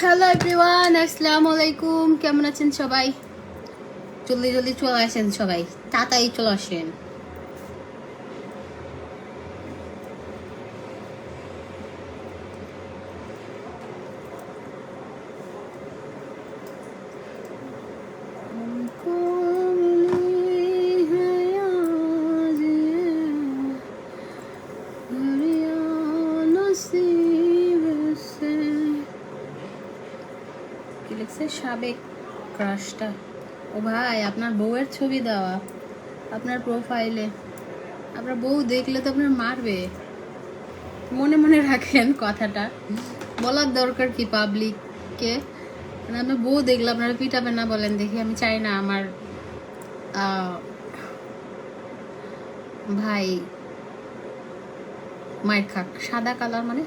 Hello everyone, আসসালামু আলাইকুম। কেমন আছেন সবাই? জলদি জলদি চলে আসেন, সবাই তাড়াতাড়ি চলে আসেন। কি লিখছে? সাবেক ক্রাশটা। ও ভাই, আপনার বউয়ের ছবি দেওয়া আপনার প্রোফাইলে। আপনার বউ দেখলে তো আপনার মারবে। মনে মনে রাখেন কথাটা, বলার দরকার কি পাবলিককে? আপনার বউ দেখলে আপনারা পিটাবেন না বলেন দেখি। আমি চাই না আমার ভাই মায়ের খাক। সাদা কালার মানে,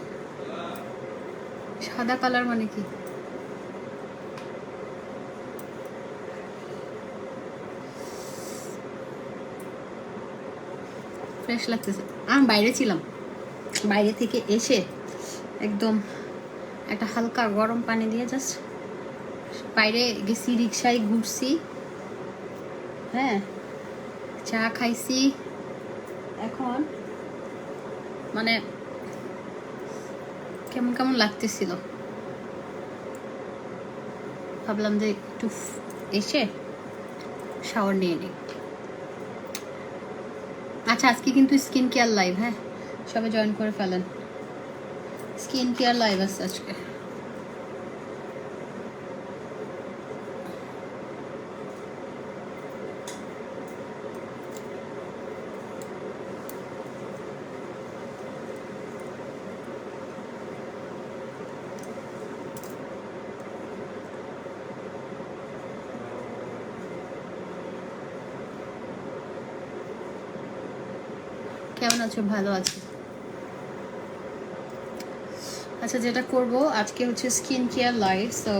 সাদা কালার মানে কি? ফ্রেশ লাগতেছে। আমি বাইরে ছিলাম, বাইরে থেকে এসে একদম একটা হালকা গরম পানি দিয়ে জাস্ট বাইরে গেছি, রিক্সায় ঘুরছি, হ্যাঁ, চা খাইছি। এখন মানে কেমন কেমন লাগতেছিল, ভাবলাম যে একটু এসে শাওয়ার নিয়ে নিই। আচ্ছা, আজকে কিন্তু স্কিন কেয়ার লাইভ, হ্যাঁ, সবাই জয়েন করে ফেলেন। স্কিন কেয়ার লাইভ আছে আজকে। কেমন আছো? ভালো আছি। আচ্ছা, যেটা করব আজকে হচ্ছে স্কিন কেয়ার লাইভ। সো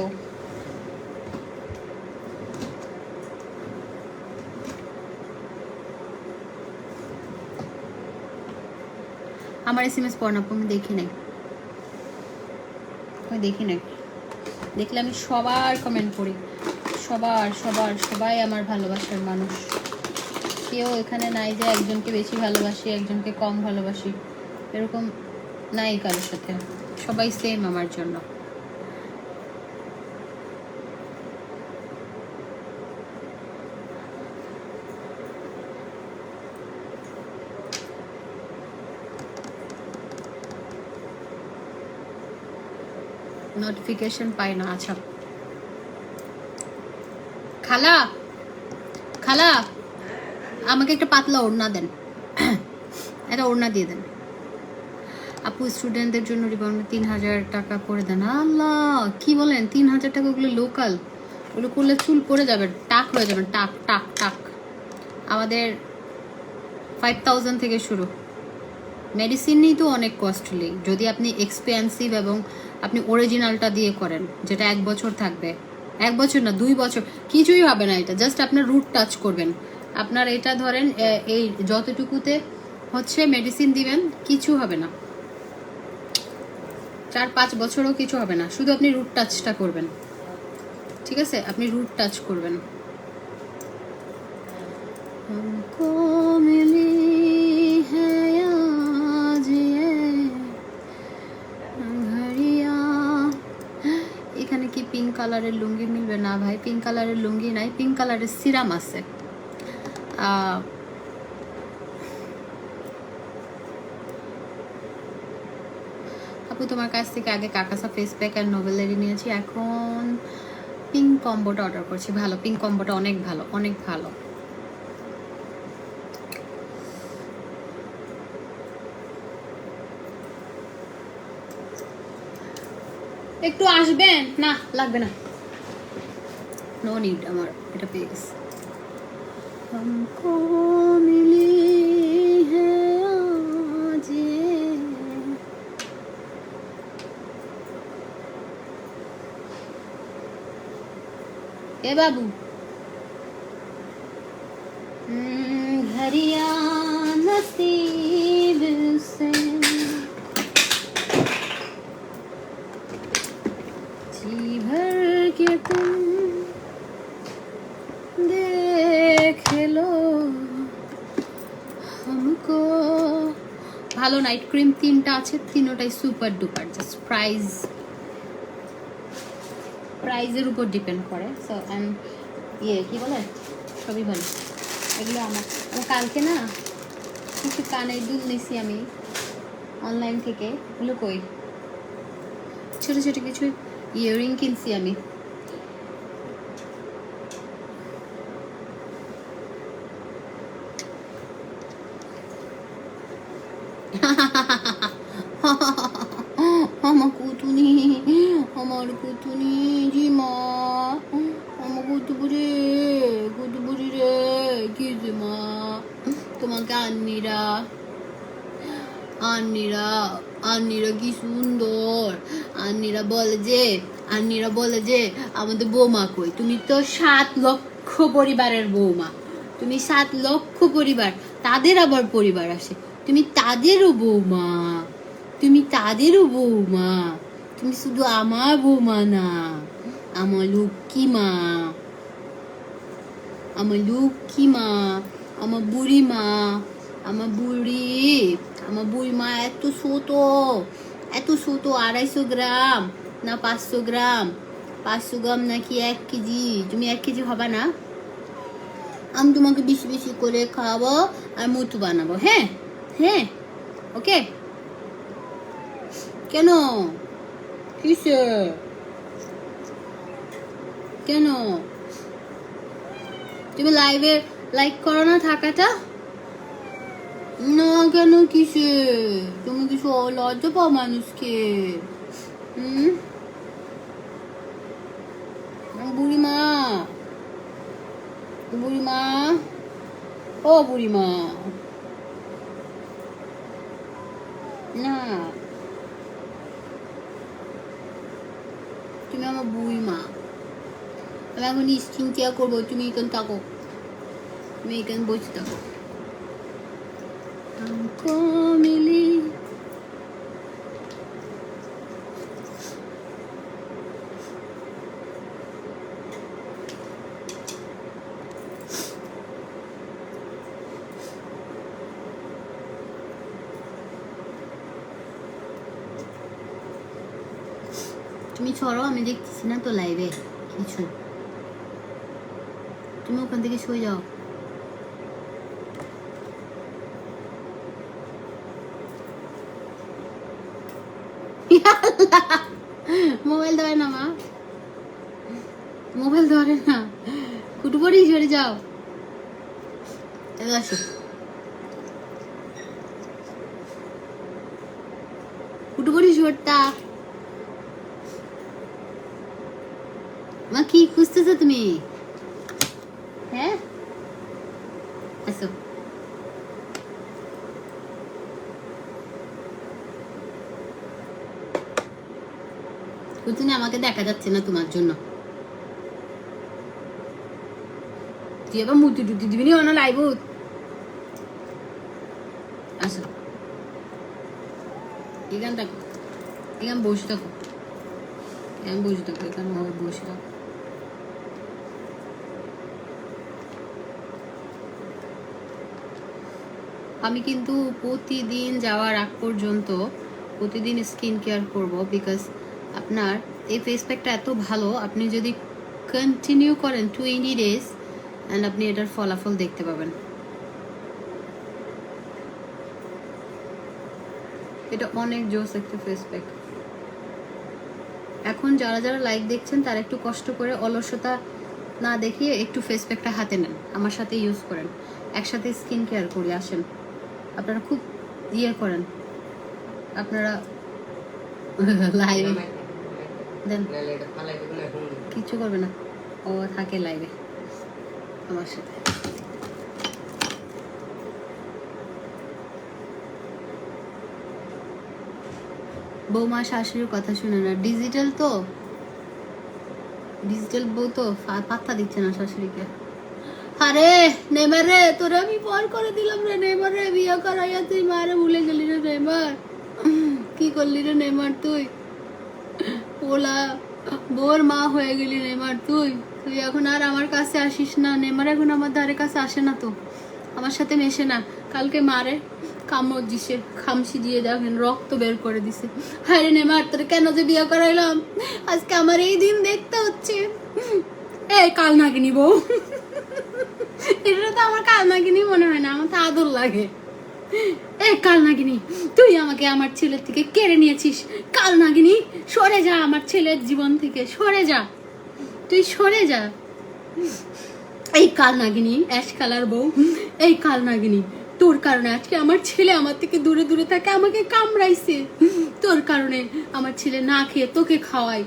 আমার SMS পড় না, আমি দেখি নাই, আমি দেখি নাই। দেখলে আমি সবার কমেন্ট করি, সবার সবার সবাই আমার ভালোবাসার মানুষ। কেউ এখানে নাই যে একজনকে বেশি ভালোবাসি একজনকে কম ভালোবাসি, এরকম নাই কারোর সাথে। সবাই সেম আমার জন্য। নোটিফিকেশন পাই না। আচ্ছা, খালা খালা আমাকে একটা পাতলা ওড়না দেন, একটা ওড়না দিয়ে দেন। আপু, স্টুডেন্টদের জন্য রিবাউন্ডে 3000 টাকা করে দেন। আল্লাহ, কি বলেন? 3000 টাকা? ওগুলো লোকাল, ওগুলো করলে চুল পড়ে যাবে, টাক হয়ে যাবে, টাক টাক টাক। আমাদের 5000 থেকে শুরু। মেডিসিনই তো অনেক কস্টলি। যদি আপনি এক্সপেন্সিভ এবং আপনি অরিজিনালটা দিয়ে করেন, যেটা 1 বছর থাকবে, 1 বছর না 2 বছর, কিছুই হবে না। এটা জাস্ট আপনার রুট টাচ করবেন। আপনার এটা ধরেন এই যতটুকুতে হচ্ছে মেডিসিন দিবেন, কিছু হবে না। 4-5 বছরও কিছু হবে না। শুধু আপনি রুট টাচটা করবেন, ঠিক আছে? আপনি রুট টাচ করবেন। এখানে কি পিঙ্ক কালারের লুঙ্গি মিলবে? না ভাই, পিঙ্ক কালারের লুঙ্গি নাই, পিঙ্ক কালারের সিরাম আছে। আপু, তোমার কাছ থেকে আগে কাকাসা ফেস প্যাক আর নোবেলেরি নিয়েছি, এখন পিঙ্ক কম্বোটা অর্ডার করছি। ভালো, পিঙ্ক কম্বোটা অনেক ভালো, অনেক ভালো। একটু আসবেন? না, লাগবে না, নো নিড, আমার এটা পেয়ে গেছি। हमको मिली है आज ये। ए बाबू, घरिया नसीब से নাইট ক্রিম 3টা আছে, 3টাই সুপার ডুপার, জাস্ট প্রাইজের উপর ডিপেন্ড করে। সো কি বলে সবই ভালো। এগুলো আমার কালকে না কিছু কানের দুল নিছি আমি অনলাইন থেকে, এগুলো কই ছোট ছোট কিছু ইয়াররিং কিনছি আমি। আমার কুতুনি জি মা, আমার কুতুপুরি রে কি যে মা, তোমাকে আন্নিরা কি সুন্দর। আন্নিরা বলে যে আমাদের বৌমা কই, তুমি তো 7 লক্ষ পরিবারের বৌমা, তুমি 7 লক্ষ পরিবার, তাদের আবার পরিবার আসে, তুমি তাদেরও বৌমা, তুমি শুধু আমার বৌমা না, আমার লক্ষ্মী মা, আমার বুড়ি মা, আমার বুড়ি মা এত ছোট 250 গ্রাম না 500 গ্রাম, 500 গ্রাম নাকি 1 কেজি। তুমি 1 কেজি হবা না, আমি তোমাকে বেশি বেশি করে খাওয়াবো আর মুতু বানাবো। হ্যাঁ ওকে। কেন তুমি লাইভে লাইক করো না থাকাটা না কেন? কিসে তুমি কিছু লজ্জা পাও মানুষকে? বুড়িমা ও বুড়িমা না, তুমি আমার বুড়িমা। আমি এখন স্কিন কেয়ার করবো, তুমি এখানে থাকো, তুমি এখানে বসে থাকো। মিলি তুমি ছড়ো, আমি দেখতেছি না তো লাইভে কিছু, তুমি ওখান থেকে সরে যাও। মোবাইল ধরে না মা, মোবাইল ধরে না, কুটুপড়ি সরে যাও। আসো কুটুপড়ি সরতা। মা কি খুঁজতেছো তুমি? হ্যাঁ আসো। কুতুনি আমাকে দেখা যাচ্ছে না তোমার জন্য, তুই এবার মুতি টুতি দিবি নি অনা লাইভ। আসো এখানে থাকো, এখানে বসে থাকো, এখানে বসে থাকো। আমি কিন্তু প্রতিদিন যাওয়ার আগ পর্যন্ত প্রতিদিন স্কিন কেয়ার করব, বিকজ আপনার এই ফেস প্যাকটা এত ভালো, আপনি যদি কন্টিনিউ করেন 20 days অ্যান্ড আপনি এটার ফলাফল দেখতে পাবেন। এটা অনেক জোস একটা ফেস প্যাক। এখন যারা লাইভ দেখছেন তারা একটু কষ্ট করে অলসতা না দেখিয়ে একটু ফেস প্যাকটা হাতে নেন, আমার সাথে ইউজ করেন, একসাথে স্কিন কেয়ার করি। আসেন, আপনারা খুব করেন, আপনারা লাইভে দেন, কিছু করবে না, ও থাকে লাইভে আমার সাথে। বৌমা শাশুড়ির কথা শুনে না, ডিজিটাল বউ তো পাত্তা দিচ্ছে না শাশুড়িকে। আরে নেইমার রে, তোরে আমি পর করে দিলাম রে, নেইমার রে বিয়ে করাইয়া তুই মারে ভুলে গেলি রে নেইমার, কি করলি রে নেইমার, তুই ওলা বোর মা হয়ে গেলি নেইমার, তুই এখন আর আমার কাছে আসিস না। নেইমার এখন আমার ধারে কাছে আসে না, তো আমার সাথে মেশে না। কামড় দিছে, খামসি দিয়ে দেখেন রক্ত বের করে দিছে। হায় রে নেমার, তোর কেন যে বিয়ে করাইলাম, আজকে আমার এই দিন দেখতে হচ্ছে। এই কাল নাগিনী বউ, এটা তো আমার কাল নাগিনী মনে হয় না, আমার তো আদর লাগে। এই কাল নাগিনী, তুই আমাকে আমার ছেলের থেকে কেড়ে নিয়েছিস। কাল নাগিনী, সরে যা আমার ছেলের জীবন থেকে, সরে যা, তুই সরে যা। এই কাল নাগিনী, অ্যাশ কালার বউ, এই কাল নাগিনী, তোর কারণে আজকে আমার ছেলে আমার থেকে দূরে দূরে থাকে, আমাকে কামড়াইছে। তোর কারণে আমার ছেলে না খেয়ে তোকে খাওয়াই।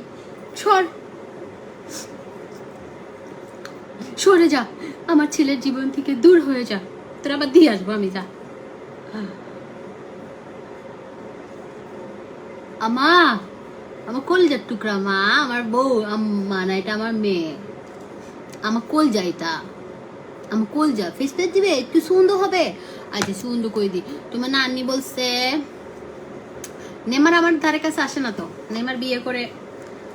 সরে যা, আমার ছেলের জীবন থেকে দূর হয়ে যা, তোর আবার দিয়ে আসবো আমি, যা। আমা, আমার কলজার টুকরা মা, আমার বউ আম্মা না, এটা আমার মেয়ে, আমার কলজা, এটা আমার কলজা। ফেস প্যাক দিবে, একটু সুন্দর হবে। আচ্ছা সুন্দর করে দি। তোমার নানি বলছে, নেমার আমার ধারে কাছে আসে না তো, নেমার বিয়ে করে।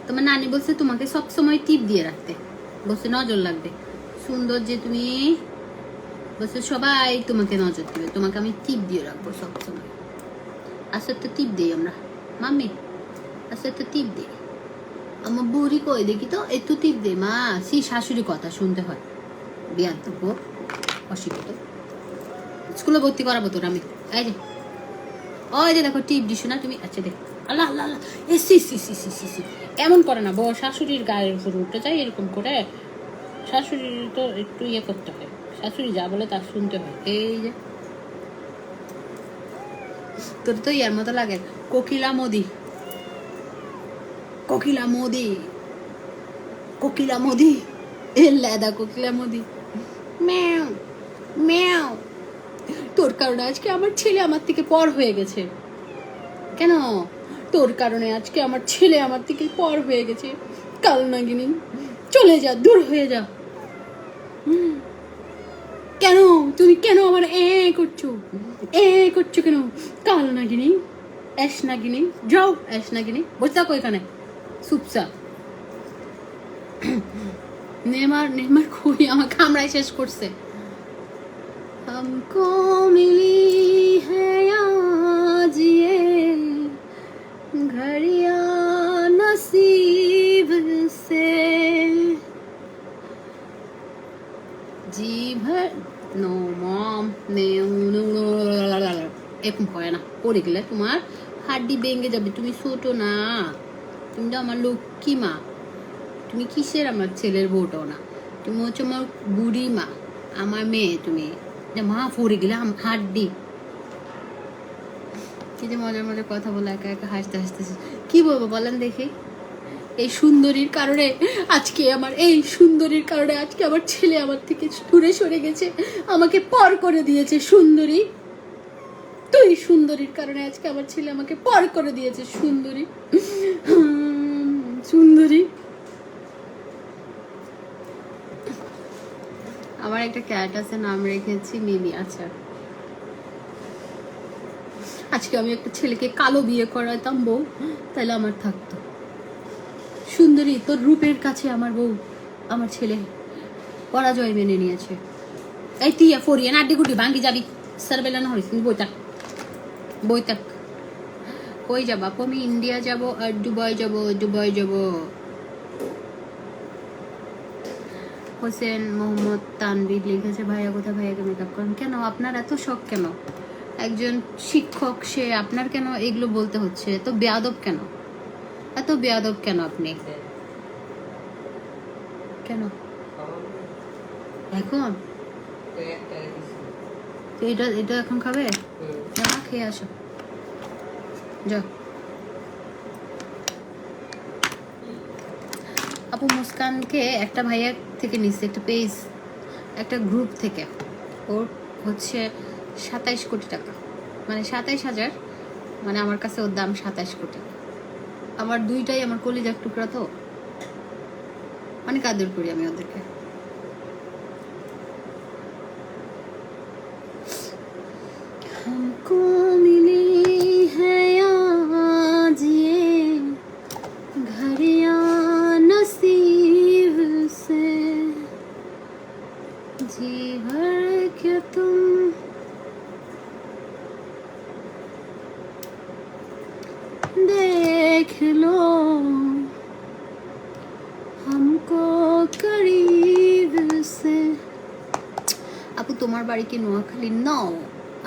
তোমার নানি বলছে তোমাকে সবসময় টিপ দিয়ে রাখতে, বলছে নজর লাগবে। সুন্দর যে তুমি, বলছে সবাই তোমাকে নজর দিবে, তোমাকে আমি টিপ দিয়ে রাখবো সবসময়। আসলে তো টিপ দিই আমরা মাম্মি, আসলে তো টিপ দিই। আমার বুড়ি কই দেখি তো, একটু টিপ দে মা। শাশুড়ি কথা শুনতে হয়, বিয়ার দেবো অশিক্ষিত। স্কুলে ভর্তি করাবো তোর আমি। এই যে ওই যে দেখো টিপ দিস না তুমি। আচ্ছা দেখ, আল্লাহ আল্লাহ আল্লাহ, এ সি সি সি সি সি সি, এমন করে না বউ, শাশুড়ির গায়ের উপর উঠতে চাই এরকম করে। শাশুড়ির তো একটু ইয়ে করতে হয়, শাশুড়ি যা বলে তা শুনতে হয়। এই যে তোর তো ইয়ার মতো লাগে, কোকিলা মোদি, কোকিলা মোদি, কোকিলা মোদি, এ লেদা কোকিলা মোদি, ম্যাও ম্যাও। তোর কারণে আজকে আমার ছেলে আমার থেকে পর হয়ে গেছে। কেন? তোর কারণে আজকে আমার ছেলে আমার থেকে পর হয়ে গেছে। কাল নাগিনী, চলে যা, দূর হয়ে যা। কেন তুমি কেন আমার করছো, করছো কেন? কাল নাগিনী, অ্যাশ নাগিনী, যাও অ্যাশ নাগিনী, বসে থাকো এখানে চুপচাপ। নেমার নেমার খুবই আমাকে কামড়াই শেষ করছে। हमको मिली है आज ये घड़ियां नसीब से, जी भर नो मॉम ने এরকম হয় না, পড়ে গেলে তোমার হাড্ডি ভেঙে যাবে। তুমি ছোট না, তুমি তো আমার লক্ষ্মী মা। তুমি কিসের আমার ছেলের বউটাও না, তুমি হচ্ছে আমার বুড়ি মা, আমার মেয়ে। তুমি মা পড়ে গেলে হাড্ডি। কি যে মজার মজার কথা বলে, একা একা হাসতে হাসতেছে। কি বলবো বলেন দেখি? এই সুন্দরীর কারণে আজকে আমার, এই সুন্দরীর কারণে আজকে আমার ছেলে আমার থেকে দূরে সরে গেছে, আমাকে পর করে দিয়েছে। সুন্দরী, তুই সুন্দরীর কারণে আজকে আমার ছেলে আমাকে পর করে দিয়েছে। সুন্দরী, সুন্দরী। আমার একটা ক্যাট আছে, নাম রেখেছি মিমি। আচ্ছা, আজকে আমি একটা ছেলেকে কালো বিয়ে করাতাম বউ, তাহলে আমার থাকতো। সুন্দরী, তোর রূপের কাছে আমার বউ, আমার ছেলে পরাজয় মেনে নিয়েছে। এই তুই ফরিয়ে না, গুটি ভাঙ্গি যাবি, সারবেলা না হইস। বইটাক বইটাক, কই যাবো আপু? আমি ইন্ডিয়া যাব আর দুবাই যাব, দুবাই যাব। হোসেন মোহাম্মদ তানভীর লিখেছে, ভাইয়া কোথায়, ভাইয়াকে মেকআপ করেন কেন? আপনার এত শখ কেন? একজন শিক্ষক, সে আপনার কেন এগুলো বলতে হচ্ছে? এত বেয়াদব কেন, এত বেয়াদব কেন আপনি? কেন এখন এটা এটা এখন খাবে? না, খেয়ে আসো, যাও। আপু মুস্কানকে একটা ভাইয়া থেকে নিচ্ছে, একটা পেজ, একটা গ্রুপ থেকে। ওর হচ্ছে 27 কোটি টাকা, মানে 27,000, মানে আমার কাছে ওর দাম 27 কোটি। আমার দুইটাই আমার কলিজার টুকরা, তো অনেক আদর করি আমি ওদেরকে। हमको मिली है आज ये घड़ियां नसीब से, जी भर के तुम लो हमको करीब से। আপু তোমার বাড়ি কি নোয়াখালী? নো,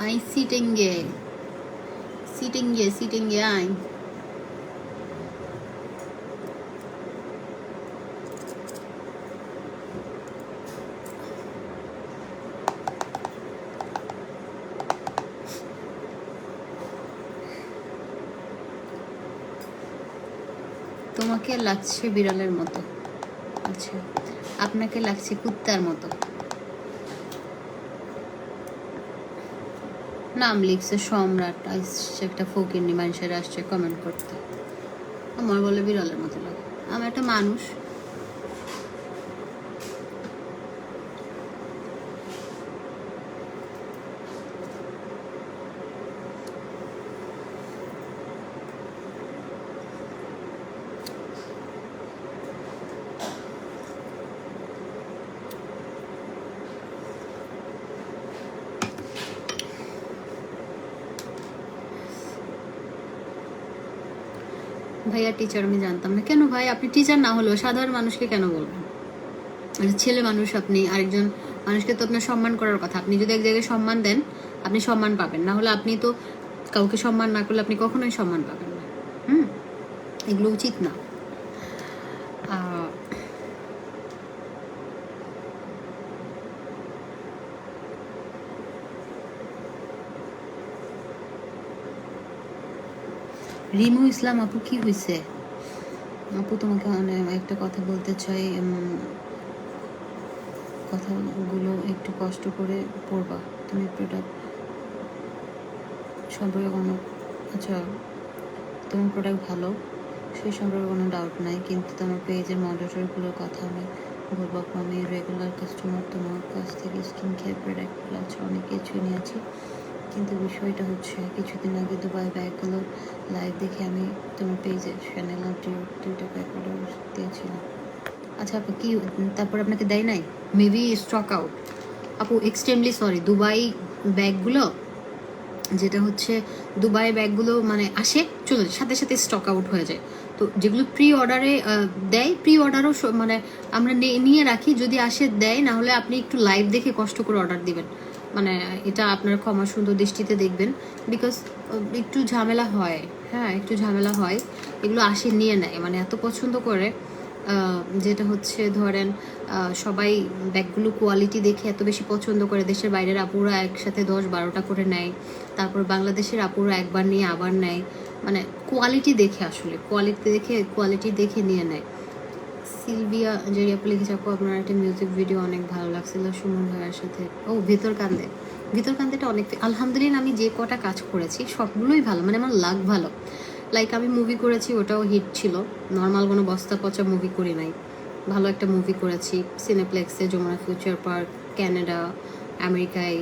আই সিটিংয়ে আই। তোমাকে লাগছে বিড়ালের মতো। আচ্ছা, আপনাকে লাগছে কুত্তার মতো। নাম লিখছে সম্রাট, আসছে একটা ফকিরনি মানুষের, আসছে কমেন্ট করতে। আমার বলে বিড়ালের মতো লাগে। আমি একটা মানুষ। ভাইয়া টিচার আমি জানতাম না। কেন ভাই, আপনি টিচার না হলেও সাধারণ মানুষকে কেন বলবেন? ছেলে মানুষ আপনি, আরেকজন মানুষকে তো আপনার সম্মান করার কথা। আপনি যদি এক জায়গায় সম্মান দেন, আপনি সম্মান পাবেন। না হলে আপনি তো কাউকে সম্মান না করলে আপনি কখনোই সম্মান পাবেন না। এগুলো উচিত না। রিমু ইসলাম আপু, কি হয়েছে আপু? তোমাকে একটা কথা বলতে চাই, কথাগুলো একটু কষ্ট করে পড়বা। তুমি প্রোডাক্ট সম্পর্কে কোনো, আচ্ছা তোমার প্রোডাক্ট ভালো, সেই সম্পর্কে কোনো ডাউট নাই, কিন্তু তোমার পেজের মডারেটরগুলোর কথা আমি বলবো। আমি রেগুলার কাস্টমার, তোমার কাছ থেকে স্কিন কেয়ার প্রোডাক্টগুলো আছে অনেক কিছুই নিয়েছি, কিন্তু বিষয়টা হচ্ছে কিছুদিন আগে দুবাই ব্যাগগুলো লাইভ দেখে আমি তোমার পেজে চ্যানেল আর দুইটা ব্যাগ অর্ডার দিয়েছিলাম। আচ্ছা আপু, কি তারপর আপনাকে দেয় নাই? Maybe stock out. আপু এক্সট্রিমলি সরি, দুবাই ব্যাগগুলো যেটা হচ্ছে, দুবাই ব্যাগগুলো মানে আসে চলে সাথে সাথে স্টক আউট হয়ে যায়। তো যেগুলো প্রি অর্ডারে দেয়, প্রি অর্ডারও মানে আমরা নিয়ে রাখি, যদি আসে দেয়, না হলে আপনি একটু লাইভ দেখে কষ্ট করে অর্ডার দিবেন। মানে এটা আপনার ক্ষমা সুন্দর দৃষ্টিতে দেখবেন, বিকজ একটু ঝামেলা হয়। হ্যাঁ, একটু ঝামেলা হয়। এগুলো আসে নিয়ে নেয়, মানে এত পছন্দ করে, যেটা হচ্ছে ধরেন সবাই ব্যাগগুলো কোয়ালিটি দেখে এত বেশি পছন্দ করে। দেশের বাইরের আপুরা একসাথে 10-12টা করে নেয়, তারপর বাংলাদেশের আপুরা একবার নিয়ে আবার নেয়, মানে কোয়ালিটি দেখে, আসলে কোয়ালিটি দেখে নিয়ে নেয়। সিলভিয়া জেরিয়াপু লিখেছে, আপু আপনার একটা মিউজিক ভিডিও অনেক ভালো লাগছিল সুমন ভাইয়ের সাথে। ও ভিতর কান্দেটা অনেক, আলহামদুলিল্লাহ আমি যে কটা কাজ করেছি সবগুলোই ভালো, মানে আমার লাক ভালো। লাইক আমি মুভি করেছি, ওটাও হিট ছিল, নর্মাল কোনো বস্তা পচা মুভি করি নাই, ভালো একটা মুভি করেছি সিনেপ্লেক্সে, যমুনা ফিউচার পার্ক, কানাডা, আমেরিকায়,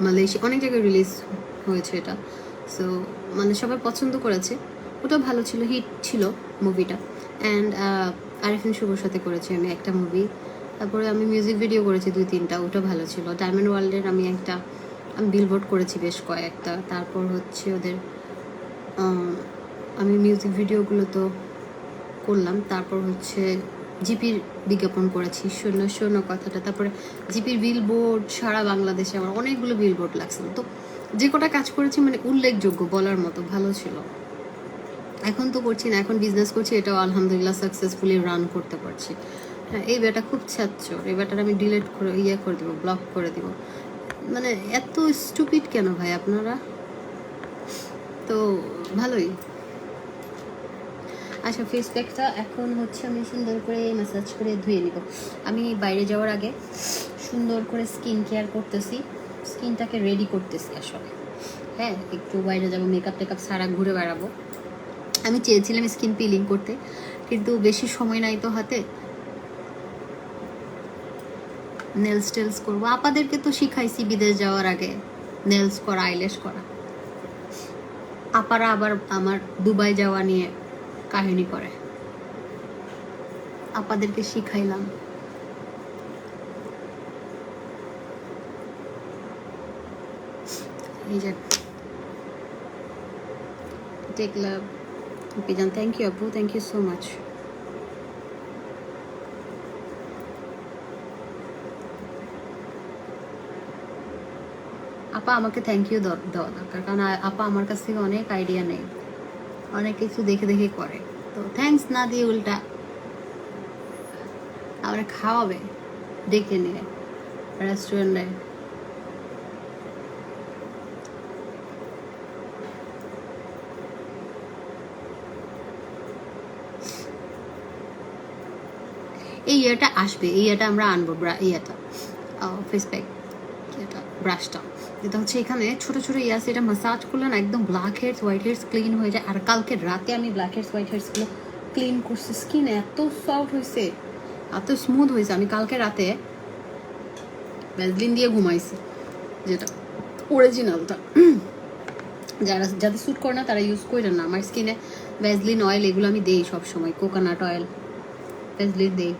মালয়েশিয়া, অনেক জায়গায় রিলিজ হয়েছে এটা। সো মানে সবাই পছন্দ করেছে, ওটাও ভালো ছিল, হিট ছিল মুভিটা। অ্যান্ড আরিফিন শুভর সাথে করেছি আমি একটা মুভি। তারপরে আমি মিউজিক ভিডিও করেছি 2-3টা, ওটা ভালো ছিল। ডায়মন্ড ওয়ার্ল্ডের আমি বিলবোর্ড করেছি বেশ কয়েকটা। তারপর হচ্ছে ওদের আমি মিউজিক ভিডিওগুলো তো করলাম। তারপর হচ্ছে জিপির বিজ্ঞাপন করেছি, শূন্য কথাটা। তারপরে জিপির বিলবোর্ড সারা বাংলাদেশে আমার অনেকগুলো বিলবোর্ড লাগছিল। তো যে কটা কাজ করেছি মানে উল্লেখযোগ্য, বলার মতো ভালো ছিল। এখন তো করছি না, এখন বিজনেস করছি, এটাও আলহামদুলিল্লাহ সাকসেসফুলি রান করতে পারছি। হ্যাঁ, এই বেটা খুব ছাচ্চর, এই বেটার আমি ডিলিট করে করে দেবো, ব্লক করে দিব। মানে এত স্টুপিড কেন ভাই আপনারা? তো ভালোই। আচ্ছা, ফেস প্যাকটা এখন হচ্ছে আমি সুন্দর করে ম্যাসাজ করে ধুয়ে নিব। আমি বাইরে যাওয়ার আগে সুন্দর করে স্কিন কেয়ার করতেছি, স্কিনটাকে রেডি করতেছি আসলে। হ্যাঁ, একটু বাইরে যাবো, মেকআপ টেকআপ সারা ঘুরে বেড়াবো। আমি চেয়েছিলাম স্কিন পিলিং করতে, কিন্তু বেশি সময় নাই তো হাতে। নেলস টেলস করবো, আপাদেরকে তো শিখাইছি বিদেশ যাওয়ার আগে নেলস করা, আইল্যাশ করা। আপারা আবার আমার দুবাই যাওয়া নিয়ে কাহিনী করে, আপাদেরকে শিখাইলাম। এই যে টেক লাভ পিজান থ্যাংক ইউ আপু, থ্যাংক ইউ সো মাচ। আপা আমাকে থ্যাংক ইউ দেওয়া দরকার, কারণ আপা আমার কাছ থেকে অনেক আইডিয়া নেই, অনেক কিছু দেখে দেখে করে। তো থ্যাঙ্কস না দিয়ে উল্টা আমরা খাওয়াবে ডেকে নিয়ে রেস্টুরেন্টে। এই ইয়েটা আসবে, এই ইয়েটা আমরা আনবো, ইয়েটা ফেস প্যাক, এটা ব্রাশটা, যেটা হচ্ছে এখানে ছোট ছোট ইয়ে আছে, এটা মাসাজ করলে না একদম blackheads whiteheads clean হয়ে যায়। আর কালকে রাতে আমি ব্ল্যাক হেডস হোয়াইট হেডসগুলো ক্লিন করছি, স্কিন এত সফট হয়েছে, এত স্মুথ হয়েছে। আমি কালকে রাতে ভ্যাসলিন দিয়ে ঘুমাইছি, যেটা অরিজিনালটা। যাদের স্যুট করে না তারা ইউজ করেন না। আমার স্কিনে ভ্যাসলিন অয়েল এগুলো আমি দেই সবসময়, কোকোনাট অয়েল ভ্যাসলিন দেই।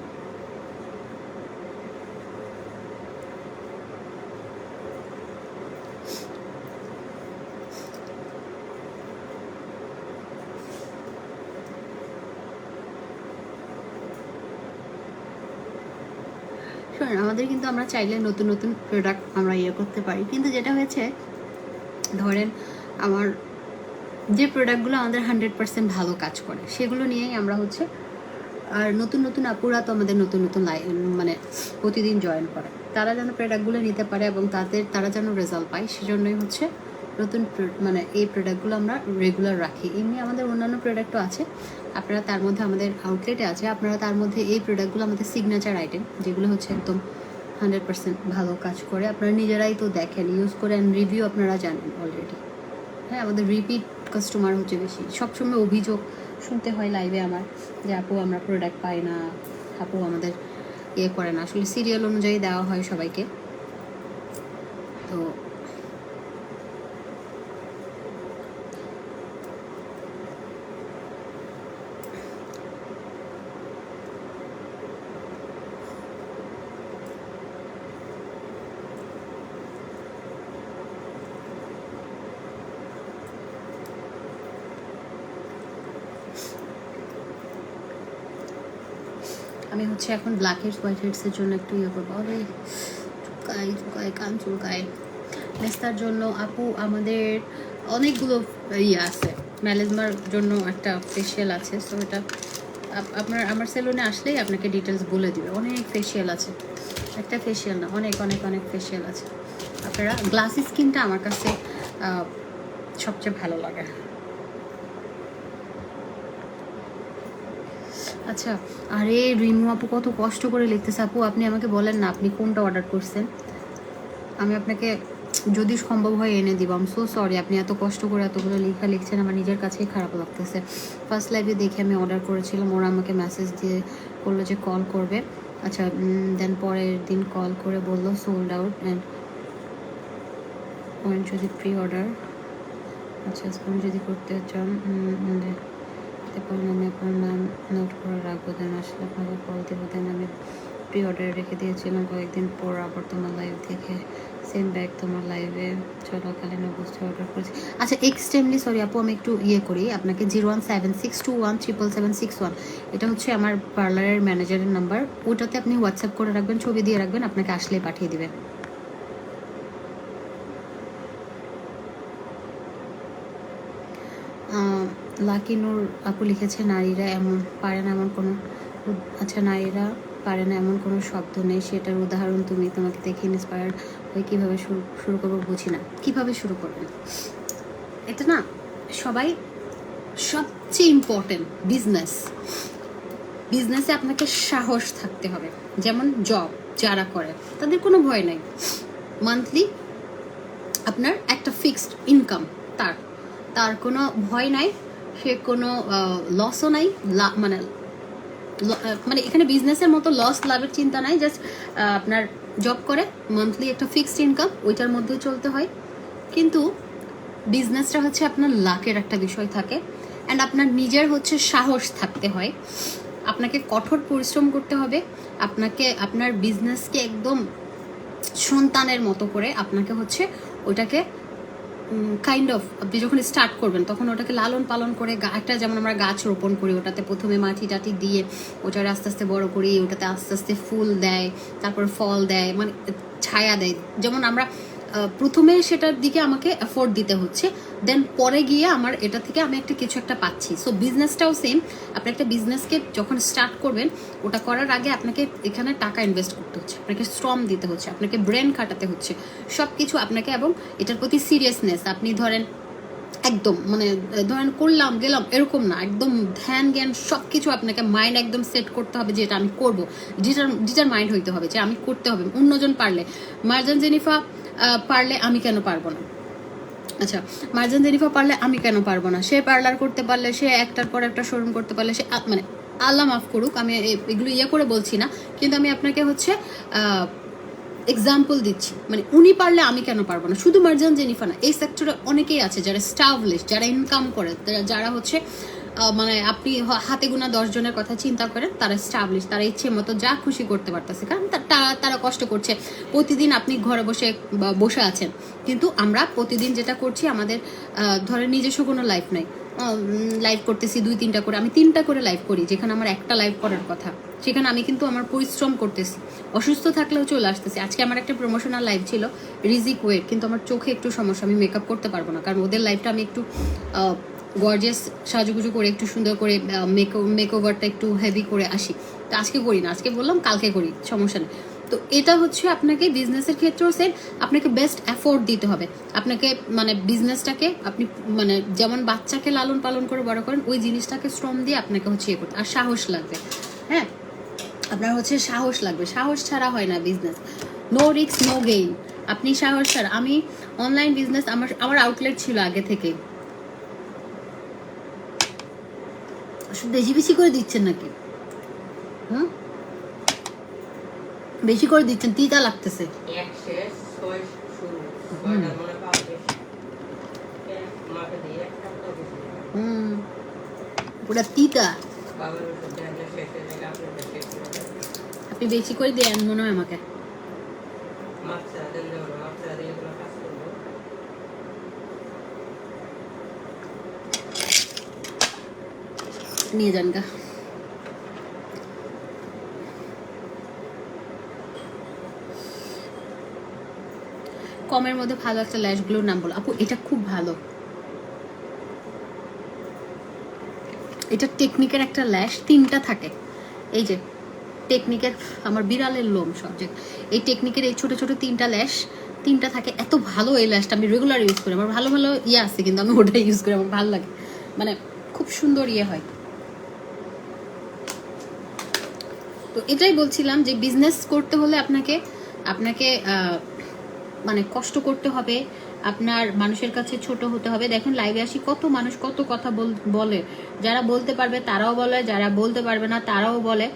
আমাদের কিন্তু আমরা চাইলে নতুন নতুন প্রোডাক্ট আমরা ইয়ে করতে পারি, কিন্তু যেটা হয়েছে ধরেন আমার যে প্রোডাক্টগুলো আমাদের 100% ভালো কাজ করে সেগুলো নিয়েই আমরা হচ্ছে, আর নতুন নতুন আপুরা তো আমাদের নতুন নতুন মানে প্রতিদিন জয়েন করে, তারা যেন প্রোডাক্টগুলো নিতে পারে এবং তারা যেন রেজাল্ট পায়, সেজন্যই হচ্ছে নতুন মানে এই প্রোডাক্টগুলো আমরা রেগুলার রাখি। এমনি আমাদের অন্যান্য প্রোডাক্টও আছে, আপনারা তার মধ্যে আমাদের আউটলেটে আছে, আপনারা তার মধ্যে এই প্রোডাক্টগুলো আমাদের সিগনেচার আইটেম, যেগুলো হচ্ছে একদম 100% ভালো কাজ করে। আপনারা নিজেরাই তো দেখেন, ইউজ করেন, রিভিউ আপনারা জানেন অলরেডি। হ্যাঁ, আমাদের রিপিট কাস্টমার হচ্ছে বেশি। সবসময় অভিযোগ শুনতে হয় লাইভে আমার, যে আপু আমরা প্রোডাক্ট পাই না, আপু আমাদের ইয়ে করে না। আসলে সিরিয়াল অনুযায়ী দেওয়া হয় সবাইকে। তো আমি হচ্ছে এখন ব্ল্যাক হেডস হোয়াইট হেডসের জন্য একটু ইয়ে করবো। আরে চুকায় কান চুলকায়। মেস্তার জন্য আপু আমাদের অনেকগুলো ইয়ে আছে, ম্যালেজমার জন্য একটা ফেসিয়াল আছে। সো এটা আমার সেলুনে আসলেই আপনাকে ডিটেলস বলে দিবে। অনেক ফেসিয়াল আছে, একটা ফেসিয়াল না, অনেক অনেক অনেক ফেসিয়াল আছে। আপনারা গ্লাসি স্কিনটা আমার কাছে সবচেয়ে ভালো লাগে। আচ্ছা, আরে রিমু আপু কত কষ্ট করে লিখতেছে। আপু আপনি আমাকে বলেন না আপনি কোনটা অর্ডার করছেন, আমি আপনাকে যদি সম্ভব হয় এনে দিব। আম সো সরি, আপনি এত কষ্ট করে এতগুলো লেখা লিখছেন, আমার নিজের কাছেই খারাপ লাগতেছে। ফার্স্ট লাইভে দেখে আমি অর্ডার করেছিলাম, ওরা আমাকে মেসেজ দিয়ে বললো যে কল করবে। আচ্ছা, দেন পরের দিন কল করে বললো সোল্ড আউট অ্যান্ড পয়েন্ট যদি প্রি অর্ডার, আচ্ছা যদি করতে চান আমি আপনার নাম নোট করে রাখবো, দেন আসলে আপনাকে কল দেবো। দেন আমি প্রি অর্ডারে রেখে দিয়েছিলাম, কয়েকদিন পর আবার তোমার লাইভ দেখে সেম ব্যাগ তোমার লাইভে চলাকালীন অবস্থায় অর্ডার করেছি। আচ্ছা এক্সট্রিমলি সরি আপু, আমি একটু ইয়ে করি আপনাকে। 01762177761, এটা হচ্ছে আমার পার্লারের ম্যানেজারের নাম্বার। ওটাতে আপনি হোয়াটসঅ্যাপ করে রাখবেন, ছবি দিয়ে রাখবেন, আপনাকে আসলে পাঠিয়ে দিবে। লাকি নূর আপু লিখেছে নারীরা এমন পারে না এমন কোনো, আচ্ছা নারীরা পারে না এমন কোনো শব্দ নেই, সেটার উদাহরণ তুমি। তোমাকে দেখে ইন্সপায়ার হয়ে কীভাবে শুরু করবো বুঝি না। কীভাবে শুরু করবেন এটা না, সবাই সবচেয়ে ইম্পর্টেন্ট বিজনেসে আপনাকে সাহস থাকতে হবে। যেমন জব যারা করে তাদের কোনো ভয় নাই, মান্থলি আপনার একটা ফিক্সড ইনকাম, তার কোনো ভয় নাই, সে কোনো লসও নাই, মানে এখানে বিজনেসের মতো লস লাভের চিন্তা নাই। জাস্ট আপনার জব করে মান্থলি একটা ফিক্সড ইনকাম, ওইটার মধ্যেই চলতে হয়। কিন্তু বিজনেসটা হচ্ছে আপনার লাকের একটা বিষয় থাকে, অ্যান্ড আপনার নিজের হচ্ছে সাহস থাকতে হয়, আপনাকে কঠোর পরিশ্রম করতে হবে, আপনাকে আপনার বিজনেসকে একদম সন্তানের মতো করে আপনাকে হচ্ছে ওটাকে কাইন্ড অফ আপনি যখন স্টার্ট করবেন তখন ওটাকে লালন পালন করে একটা যেমন আমরা গাছ রোপণ করি, ওটাতে প্রথমে মাটি টাটি দিয়ে ওটার আস্তে আস্তে বড় করি, ওটাতে আস্তে আস্তে ফুল দেয়, তারপর ফল দেয়, মানে ছায়া দেয়। যেমন আমরা প্রথমে সেটার দিকে আমাকে এফোর্ট দিতে হচ্ছে, দেন পরে গিয়ে আমার এটা থেকে আমি একটা কিছু একটা পাচ্ছি। সো বিজনেসটাও সেম, আপনি একটা বিজনেসকে যখন স্টার্ট করবেন ওটা করার আগে আপনাকে এখানে টাকা ইনভেস্ট করতে হচ্ছে, আপনাকে শ্রম দিতে হচ্ছে, আপনাকে ব্রেন খাটাতে হচ্ছে, সব কিছু আপনাকে, এবং এটার প্রতি সিরিয়াসনেস। আপনি ধরেন একদম মানে ধরেন করলাম গেলাম এরকম না, একদম ধ্যান জ্ঞান সব কিছু আপনাকে মাইন্ড একদম সেট করতে হবে যে এটা আমি করবো, ডিটার মাইন্ড হইতে হবে যে আমি করতে হবে। অন্যজন পারলে, মার্জান জেনিফা পারলে আমি কেন পারবো না? আচ্ছা, মার্জান জেনিফা পারলে আমি কেন পারবো না? সে পার্লার করতে পারলে, সে একটার পর একটা শোরুম করতে পারলে, সে মানে আল্লাহ মাফ করুক, আমি এগুলো ইয়ে করে বলছি না, কিন্তু আমি আপনাকে হচ্ছে এক্সাম্পল দিচ্ছি। মানে উনি পারলে আমি কেন পারবো না? শুধু মার্জান জেনিফা না, এই সেক্টরে অনেকেই আছে যারা স্টাবলিশ, যারা ইনকাম করে, যারা হচ্ছে মানে আপনি হাতে গোনা 10 জনের কথা চিন্তা করেন, তারা স্টাবলিশ, তারা ইচ্ছে মতো যা খুশি করতে পারতেছে, কারণ তারা কষ্ট করছে। প্রতিদিন আপনি ঘরে বসে আছেন, কিন্তু আমরা প্রতিদিন যেটা করছি, আমাদের ধরেন নিজস্ব কোনো লাইফ নাই, লাইভ করতেছি 2-3টা করে, আমি 3টা করে লাইভ করি, যেখানে আমার একটা লাইভ করার কথা, সেখানে আমি কিন্তু আমার পরিশ্রম করতেছি, অসুস্থ থাকলেও চলে আসতেছি। আজকে আমার একটা প্রমোশনাল লাইভ ছিল রিজিক ওয়েট, কিন্তু আমার চোখে একটু সমস্যা, আমি মেকআপ করতে পারবো না, কারণ ওদের লাইভটা আমি একটু গর্জিয়াস সাজুগুজু করে একটু সুন্দর করে মেকওভারটা একটু হেভি করে আসি, তো আজকে করি না, আজকে বললাম কালকে করি, সমস্যা নেই। তো এটা হচ্ছে আপনাকে বিজনেসের ক্ষেত্রেও সেম, আপনাকে বেস্ট এফোর্ট দিতে হবে। আপনাকে মানে বিজনেসটাকে আপনি মানে যেমন বাচ্চাকে লালন পালন করে বড় করেন, ওই জিনিসটাকে শ্রম দিয়ে আপনাকে হচ্ছে ইয়ে করতে, আর সাহস লাগবে। হ্যাঁ, আপনার হচ্ছে সাহস লাগবে, সাহস ছাড়া হয় না business. No risk no gain. আপনি সাহস ছাড়া, আমি অনলাইন বিজনেস আমার আউটলেট ছিল আগে থেকে। বেশি বেশি করে দিচ্ছেন নাকি? হুম, বেশি করে দিচ্ছেন, তিতা লাগতেছে। পুরা তিতা, আপনি বেশি করে দেন মনে হয় আমাকে। নিয়ে যান গা। কমের মধ্যে ভালো একটা ল্যাশ গ্লোর নাম বলো আপু। এটা খুব ভালো, এটা টেকনিকের একটা ল্যাশ, 3টা থাকে। এই যে টেকনিকের, আমার বিড়ালের লোম সব যে, এই টেকনিকের এই ছোট ছোট 3টা ল্যাশ, 3টা থাকে। এত ভালো এই ল্যাশটা, আমি রেগুলার ইউজ করি। আমার ভালো ভালো ইয়ে আছে, কিন্তু আমি ওটাই ইউজ করি, আমার ভালো লাগে, মানে খুব সুন্দর ইয়ে হয়। তো এটাই বলছিলাম যে বিজনেস করতে হলে আপনাকে মানে কষ্ট করতে হবে, আপনার মানুষের কাছে ছোট হতে হবে। দেখেন লাইভে আসি কত মানুষ কত কথা বলে, যারা বলতে পারবে তারাও বলে, যারা বলতে পারবে না তারাও বলে।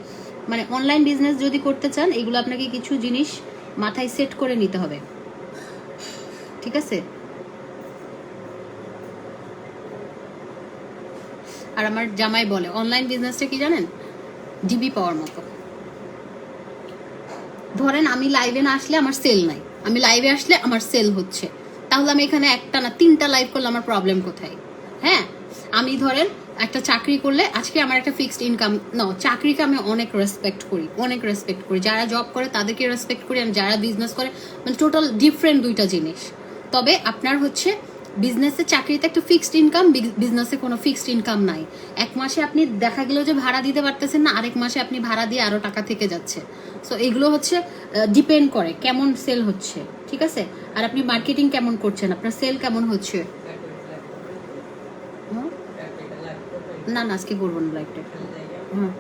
মানে অনলাইন বিজনেস যদি করতে চান, এগুলো আপনাকে কিছু জিনিস মাথায় সেট করে নিতে হবে, ঠিক আছে? আর আমার জামাই বলে অনলাইন বিজনেসটা কি জানেন, ডিবি পাওয়ার মতো। ধরেন আমি লাইভে না আসলে আমার সেল নাই, আমি লাইভে আসলে আমার সেল হচ্ছে, তাহলে আমি এখানে একটা না 3টা লাইভ করলে আমার প্রবলেম কোথায়? হ্যাঁ, আমি ধরেন একটা চাকরি করলে আজকে আমার একটা ফিক্সড ইনকাম, না চাকরিকে আমি অনেক রেসপেক্ট করি, যারা জব করে তাদেরকে রেসপেক্ট করি, আর যারা বিজনেস করে, মানে টোটাল ডিফারেন্ট 2টা জিনিস। তবে আপনার হচ্ছে বিজনেসে, চাকরিতে একটা ফিক্সড ইনকাম, বিজনেসে কোনো ফিক্সড ইনকাম নাই। এক মাসে আপনি দেখা গেল যে ভাড়া দিতে পারতেছেন না, আরেক মাসে আপনি ভাড়া দিয়ে আরো টাকা থেকে যাচ্ছে। সো এগুলো হচ্ছে ডিপেন্ড করে কেমন সেল হচ্ছে, ঠিক আছে? আর আপনি মার্কেটিং কেমন করছেন, আপনার সেল কেমন হচ্ছে। না না, আজকে করবো না লাইভটা। হ্যাঁ,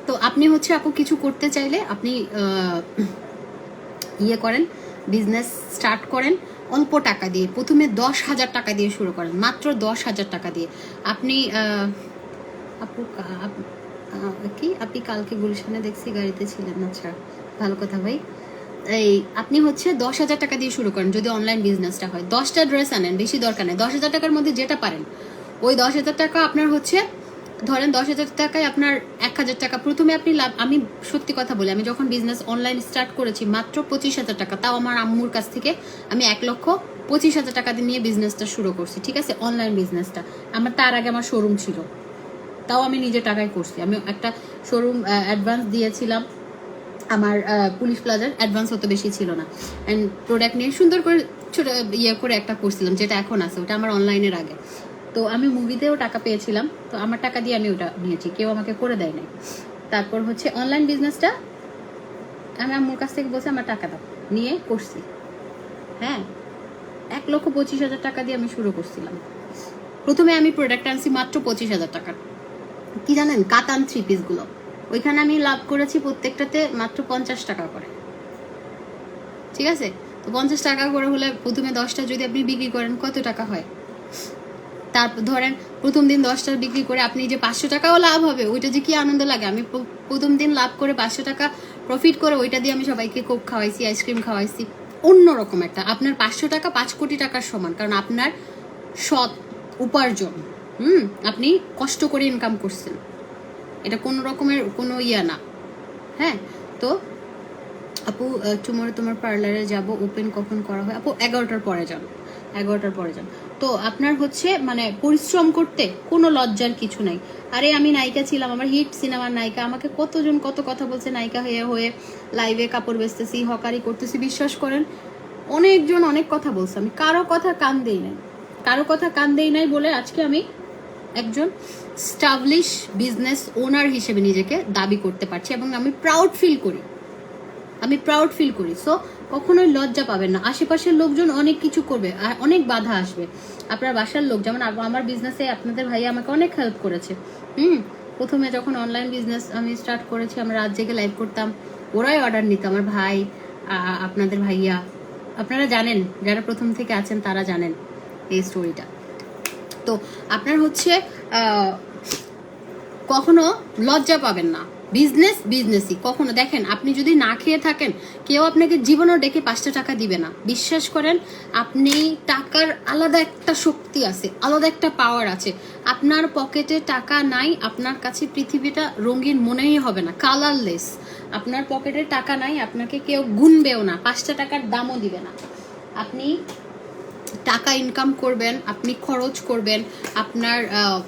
তো আপনি হচ্ছে আপু কিছু করতে চাইলে আপনি ইয়ে করেন, বিজনেস স্টার্ট করেন অল্প টাকা দিয়ে। প্রথমে 10,000 টাকা দিয়ে শুরু করেন, মাত্র 10,000 টাকা দিয়ে। আপনি আপু কি আপনি কালকে গুলশানে দেখছি গাড়িতে ছিলেন? আচ্ছা, ভালো কথা ভাই। এই আপনি হচ্ছে 10,000 টাকা দিয়ে শুরু করেন যদি অনলাইন বিজনেসটা হয়। 10টা ড্রেস আনেন, বেশি দরকার নেই। 10,000 টাকার মধ্যে যেটা পারেন, ওই 10,000 টাকা আপনার হচ্ছে, ধরেন 10,000 টাকায় আপনার 1,000 টাকা প্রথমে আপনি লাভ। আমি সত্যি কথা বলি, আমি যখন বিজনেস অনলাইন স্টার্ট করেছি মাত্র 25,000 টাকা, তাও আমার আম্মুর কাছ থেকে আমি 1,25,000 টাকা দিয়ে নিয়ে বিজনেসটা শুরু করছি, ঠিক আছে, অনলাইন বিজনেসটা। আমার তার আগে আমার শোরুম ছিল, তাও আমি নিজের টাকায় করছি। আমি একটা শোরুম অ্যাডভান্স দিয়েছিলাম, আমার পুলিশ প্লাজার অ্যাডভান্স অত বেশি ছিল না, অ্যান্ড প্রোডাক্ট নিয়ে সুন্দর করে ছোট ইয়ে করে একটা করছিলাম, যেটা এখন আছে, ওটা আমার অনলাইনের আগে। তো আমি মুভিতেও টাকা পেয়েছিলাম, তো আমার টাকা দিয়ে আমি ওটা নিয়েছি, কেউ আমাকে করে দেয় নাই। তারপর হচ্ছে অনলাইন বিজনেসটা আমি আম্মুর কাছ থেকে বলছি আমার টাকা দাও, নিয়ে করছি। হ্যাঁ, 1,25,000 টাকা দিয়ে আমি শুরু করছিলাম। প্রথমে আমি প্রোডাক্ট আনছি মাত্র 25,000 টাকার, কি জানেন, কাতান 3 পিসগুলো। ওইখানে আমি লাভ করেছি প্রত্যেকটাতে মাত্র 50 টাকা করে, ঠিক আছে। তো 50 টাকা করে হলে প্রথমে 10টা যদি আপনি বিক্রি করেন কত টাকা হয়? তারপর ধরেন প্রথম দিন 10টা বিক্রি করে আপনি যে 500 টাকাও লাভ হবে, ওইটা যে কি আনন্দ লাগে। আমি প্রথম দিন লাভ করে 500 টাকা প্রফিট করে ওইটা দিয়ে আমি সবাইকে কোক খাওয়াইছি, আইসক্রিম খাওয়াইছি। অন্যরকম একটা, আপনার 500 টাকা 5 কোটি টাকার সমান, কারণ আপনার সৎ উপার্জন। আপনি কষ্ট করে ইনকাম করছেন, এটা কোনো রকমের কোনো ইয়া না। হ্যাঁ, তো আপু টুমরো তোমার পার্লারে যাব, ওপেন কখন করা হয়? আপু 11টার পরে যান, 11টার পরে যান। তো আপনার হচ্ছে মানে পরিশ্রম করতে কোনো লজ্জার কিছু নাই। আরে আমি নায়িকা ছিলাম, আমার হিট সিনেমার নায়িকা, আমাকে কতজন কত কথা বলছে নায়িকা হয়ে হয়ে লাইভে কাপড় বেচতেছি, হকারি করতেছি। বিশ্বাস করেন অনেকজন অনেক কথা বলছে, আমি কারো কথা কান দেই নাই, কারো কথা কান দেই নাই বলে আজকে আমি একজন স্টাবলিশ বিজনেস ওনার হিসেবে নিজেকে দাবি করতে পারছি, এবং আমি প্রাউড ফিল করি, আমি প্রাউড ফিল করি। সো কখনোই লজ্জা পাবেন না। আশেপাশের লোকজন অনেক কিছু করবে, আর অনেক বাধা আসবে। আপনার বাসার লোক, যেমন আমার বিজনেসে আপনাদের ভাইয়া আমাকে অনেক হেল্প করেছে। প্রথমে যখন অনলাইন বিজনেস আমি স্টার্ট করেছি, আমরা রাত জেগে লাইভ করতাম, ওরাই অর্ডার নিত, আমার ভাই, আপনাদের ভাইয়া। আপনারা জানেন, যারা প্রথম থেকে আছেন তারা জানেন এই স্টোরিটা। তো আপনার হচ্ছে কখনো লজ্জা পাবেন না। বিজনেস বিজনেসই। কখনো দেখেন, আপনি যদি না খেয়ে থাকেন, কেউ আপনাকে জীবনও ডেকে 5টা টাকা দিবে না। বিশ্বাস করেন, আপনি টাকার আলাদা একটা শক্তি আছে, আলাদা একটা পাওয়ার আছে। আপনার পকেটে টাকা নাই, আপনার কাছে পৃথিবীটা রঙিন মনেই হবে না, কালারলেস। আপনার পকেটে টাকা নাই, আপনাকে কেউ গুনবেও না, 5টা টাকার দামও দিবে না। আপনি টাকা ইনকাম করবেন, আপনি খরচ করবেন, আপনার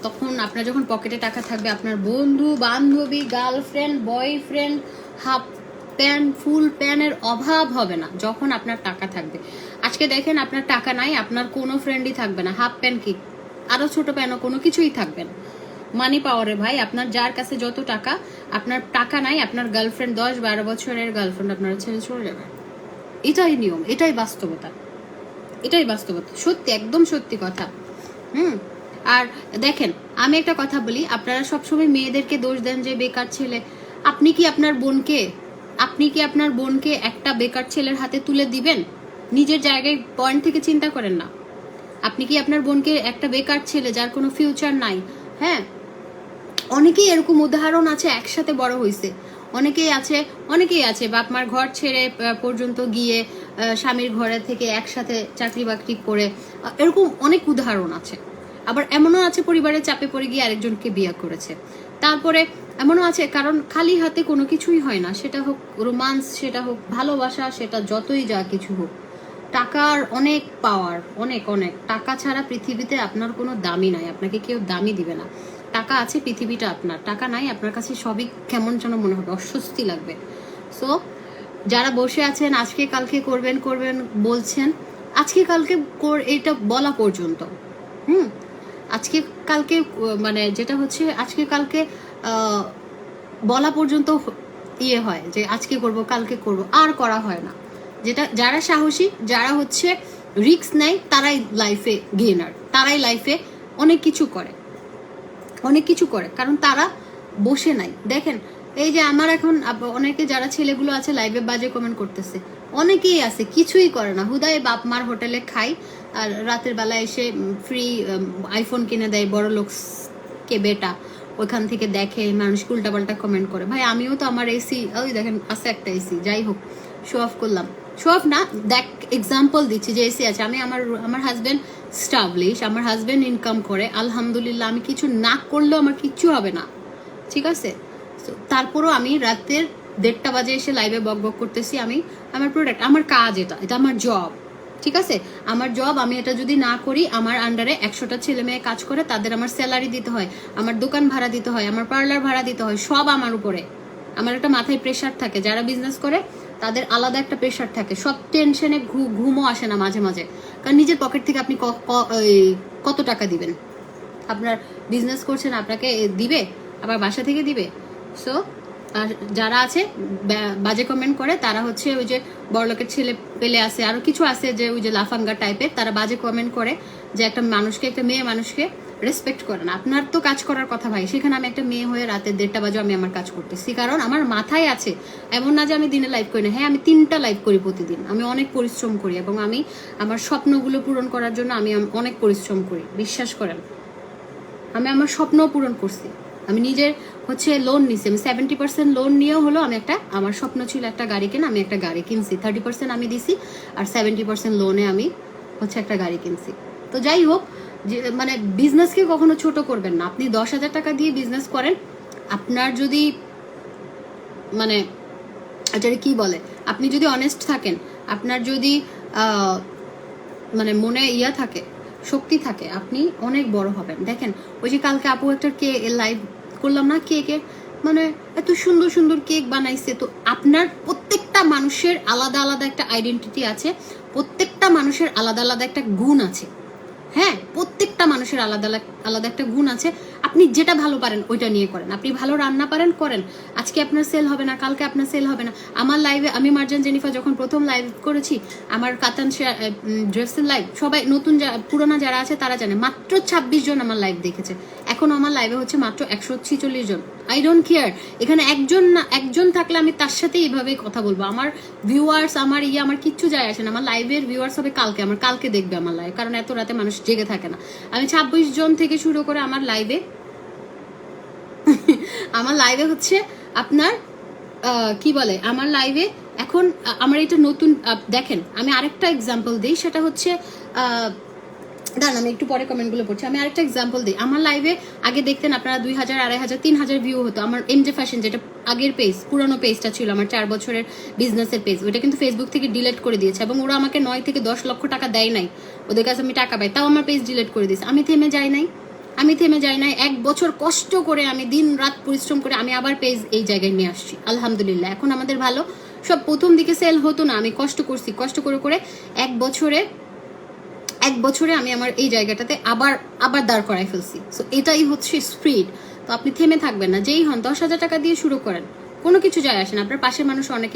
তখন আপনার যখন পকেটে টাকা থাকবে, আপনার বন্ধু বান্ধবী, গার্লফ্রেন্ড, বয়ফ্রেন্ড, হাফ প্যান্ট, ফুল প্যান্টের অভাব হবে না যখন আপনার টাকা থাকবে। আজকে দেখেন আপনার টাকা নাই, আপনার কোনো ফ্রেন্ডই থাকবে না, হাফ প্যান্ট কি আরো ছোট প্যান্টও কোনো কিছুই থাকবে না। মানি পাওয়ারে ভাই, আপনার যার কাছে যত টাকা, আপনার টাকা নাই, আপনার গার্লফ্রেন্ড 10-12 বছরের গার্লফ্রেন্ড আপনারা ছেড়ে চলে যাবে। এটাই নিয়ম, এটাই বাস্তবতা, এটাই বাস্তবতা, সত্যি, একদম সত্যি কথা। আর দেখেন, আমি একটা কথা বলি, আপনারা সবসময় মেয়েদেরকে দোষ দেন যে বেকার ছেলে। আপনি কি আপনার বোনকে একটা বেকার ছেলের হাতে তুলে দিবেন? নিজের জায়গায় পয়েন্ট থেকে চিন্তা করেন না। আপনি কি আপনার বোনকে, একটা বেকার ছেলে যার কোনো ফিউচার নাই, হ্যাঁ, অনেকেই এরকম উদাহরণ আছে, একসাথে বড় হয়েছে, অনেকেই আছে বাপ মার ঘর ছেড়ে পর্যন্ত গিয়ে স্বামীর ঘরে থেকে একসাথে চাকরি বাকরি করে, এরকম অনেক উদাহরণ আছে। আবার এমনও আছে পরিবারের চাপে পড়ে গিয়ে আরেকজনকে বিয়ে করেছে। তারপরে এমনও আছে, কারণ খালি হাতে কোনো কিছুই হয় না, সেটা হোক রোমান্স, সেটা হোক ভালোবাসা, সেটা যতই যা কিছু হোক, টাকার অনেক পাওয়ার, অনেক অনেক। টাকা ছাড়া পৃথিবীতে আপনার কোনো দামই নাই, আপনাকে কেউ দামই দিবে না। টাকা আছে, পৃথিবীটা আপনার। টাকা নাই, আপনার কাছে সবই কেমন যেন মনে হবে, অস্বস্তি লাগবে। সো যারা বসে আছেন, আজকে কালকে করবেন বলছেন, আজকে কালকে এটা বলা পর্যন্ত, আজকে কালকে মানে যেটা হচ্ছে আজকে কালকে বলা পর্যন্ত ইয়ে হয় যে আজকে করব কালকে করব, আর করা হয় না। যারা সাহসী, যারা হচ্ছে রিস্ক নেয়, তারাই লাইফে গেইনার, তারাই লাইফে অনেক কিছু করে, কারণ তারা বসে নাই। দেখেন, এই যে আমার এখন অনেকে যারা ছেলেগুলো আছে লাইভে বাজে কমেন্ট করতেছে, অনেকেই আছে কিছুই করে না, হুদায় বাপ মার হোটেলে খাই, আর রাতের বেলা এসে ফ্রি আইফোন কিনে দেয় বড় লোককে বেটা, ওইখান থেকে দেখে মানুষ উল্টাপাল্টা কমেন্ট করে। ভাই আমিও তো আমার এসি, ওই দেখেন আছে একটা এসি, যাই হোক শো অফ করলাম, শো অফ না, দেখ এক্সাম্পল দিচ্ছি যে এসি আছে। আমি আমার হাজব্যান্ড স্টাবলিশ, আমার হাজব্যান্ড ইনকাম করে আলহামদুলিল্লাহ, আমি কিছু না করলেও আমার কিচ্ছু হবে না, ঠিক আছে। তারপরও আমি রাতের 1:30 বাজে এসে লাইভে বক বক করতেছি। আমি আমার প্রোডাক্ট, আমার কাজ, এটা আমার জব, ঠিক আছে, আমার জব। আমি এটা যদি না করি, আমার আন্ডারে 100টা ছেলে মেয়ে কাজ করে, তাদের আমার স্যালারি দিতে হয়, আমার দোকান ভাড়া দিতে হয়, আমার পার্লার ভাড়া দিতে হয়, সব আমার উপরে। আমার একটা মাথায় প্রেশার থাকে, যারা বিজনেস করে তাদের আলাদা একটা প্রেশার থাকে, সব টেনশনে ঘুমও আসে না মাঝে মাঝে, কারণ নিজের পকেট থেকে আপনি কত টাকা দিবেন? আপনার বিজনেস করছেন, আপনাকে দিবে, আবার বাসা থেকে দিবে। সো আর যারা আছে বাজে কমেন্ট করে, তারা হচ্ছে ওই যে বড়লোকের ছেলে পেলে আছে, আরো কিছু আছে যে ওই যে লাফাঙ্গা টাইপের, তারা বাজে কমেন্ট করে যে একটা মানুষকে, একটা মেয়ে মানুষকে রেসপেক্ট করে না। আপনার তো কাজ করার কথা ভাই, সেখানে আমি একটা মেয়ে হয়ে রাতে 1:30 বাজে আমি আমার কাজ করতেছি, কারণ আমার মাথায় আছে। এমন না যে আমি দিনে লাইভ করি না, হ্যাঁ আমি 3টা লাইভ করি প্রতিদিন, আমি অনেক পরিশ্রম করি, এবং আমি আমার স্বপ্নগুলো পূরণ করার জন্য আমি অনেক পরিশ্রম করি, বিশ্বাস করেন। আমি আমার স্বপ্ন পূরণ করছি, আমি নিজের হচ্ছে লোন নিছি, আমি 70% লোন নিয়েও হলো আমি একটা, আমার স্বপ্ন ছিল একটা গাড়ি কেনা, আমি একটা গাড়ি কিনছি, 30% আমি দিছি, আর 70% লোনে আমি হচ্ছে একটা গাড়ি কিনছি। তো যাই হোক, যে মানে বিজনেসকে কখনো ছোট করবেন না। আপনি 10,000 টাকা দিয়ে বিজনেস করেন, আপনার যদি মানে এটা কি বলে, আপনি যদি অনেস্ট থাকেন, আপনার যদি মানে মনে ইয়া থাকে, শক্তি থাকে, আপনি অনেক বড় হবেন। দেখেন ওই যে কালকে আপু একটা লাইভ করলাম না, কেকে মানে এত সুন্দর সুন্দর কেক বানাইছে। তো আপনার প্রত্যেকটা মানুষের আলাদা আলাদা একটা আইডেন্টিটি আছে, প্রত্যেকটা মানুষের আলাদা আলাদা একটা গুণ আছে, হ্যাঁ প্রত্যেকটা মানুষের আলাদা আলাদা একটা গুণ আছে। আপনি যেটা ভালো পারেন ওইটা নিয়ে করেন, আপনি ভালো রান্না পারেন করেন, আজকে আপনার সেল হবে না, কালকে আপনার সেল হবে না। আমার লাইভে আমি মার্জান জেনিফার যখন প্রথম লাইভ করেছি, আমার কাতান ড্রেসের লাইভ, সবাই নতুন পুরোনো যারা আছে তারা জানে, মাত্র 26 জন আমার লাইভ দেখেছে। এখন আমার লাইভে হচ্ছে মাত্র 146 জন। আই ডোন্ট কেয়ার, এখানে একজন থাকলে আমি তার সাথে এইভাবে কথা বলবো। আমার ভিউয়ার্স, আমার আমার কিচ্ছু যায় আসে না। আমার লাইভের ভিউয়ার্স হবে কালকে, আমার কালকে দেখবে আমার লাইভ, কারণ এত রাতে মানুষ জেগে থাকে না। আমি 26 জন থেকে শুরু করে আমার লাইভে হচ্ছে আপনার কি বলে, আমার লাইভে এখন আমার এটা নতুন। দেখেন আমি আরেকটা এক্সাম্পল দিই, সেটা হচ্ছে দাঁড়ান আমি একটু পরে কমেন্টগুলো পড়ছি। আমি আরেকটা এক্সাম্পল দিই, আমার লাইভে আগে দেখতেন আপনারা 2000, 2500, 3000 ভিউ হতো। আমার এমজে ফ্যাশন, যেটা আগের পেজ, পুরোনো পেজটা ছিল আমার 4 বছরের বিজনেসের পেজ, ওটা কিন্তু ফেসবুক থেকে ডিলিট করে দিয়েছে, এবং ওরা আমাকে 9 থেকে 10 লক্ষ টাকা দেয় নাই, ওদের কাছে আমি টাকা পাই, তাও আমার পেজ ডিলিট করে দিয়েছে। আমি থেমে যাই নাই, 1 বছর কষ্ট করে, আমি দিন রাত পরিশ্রম করে আমি আবার পেজ এই জায়গায় নিয়ে আসছি আলহামদুলিল্লাহ। এখন আমাদের ভালো, সব প্রথম দিকে সেল হতো না, আমি কষ্ট করছি, কষ্ট করে করে 1 বছরে আমি আমার এই জায়গাটাতে আবার দাঁড় করাই ফেলছি। সো এটাই হচ্ছে স্পিড। তো আপনি থেমে থাকবেন না, যেই হন 10,000 টাকা দিয়ে শুরু করেন, কোনো কিছু যায় আসে না। আপনার পাশের মানুষ অনেক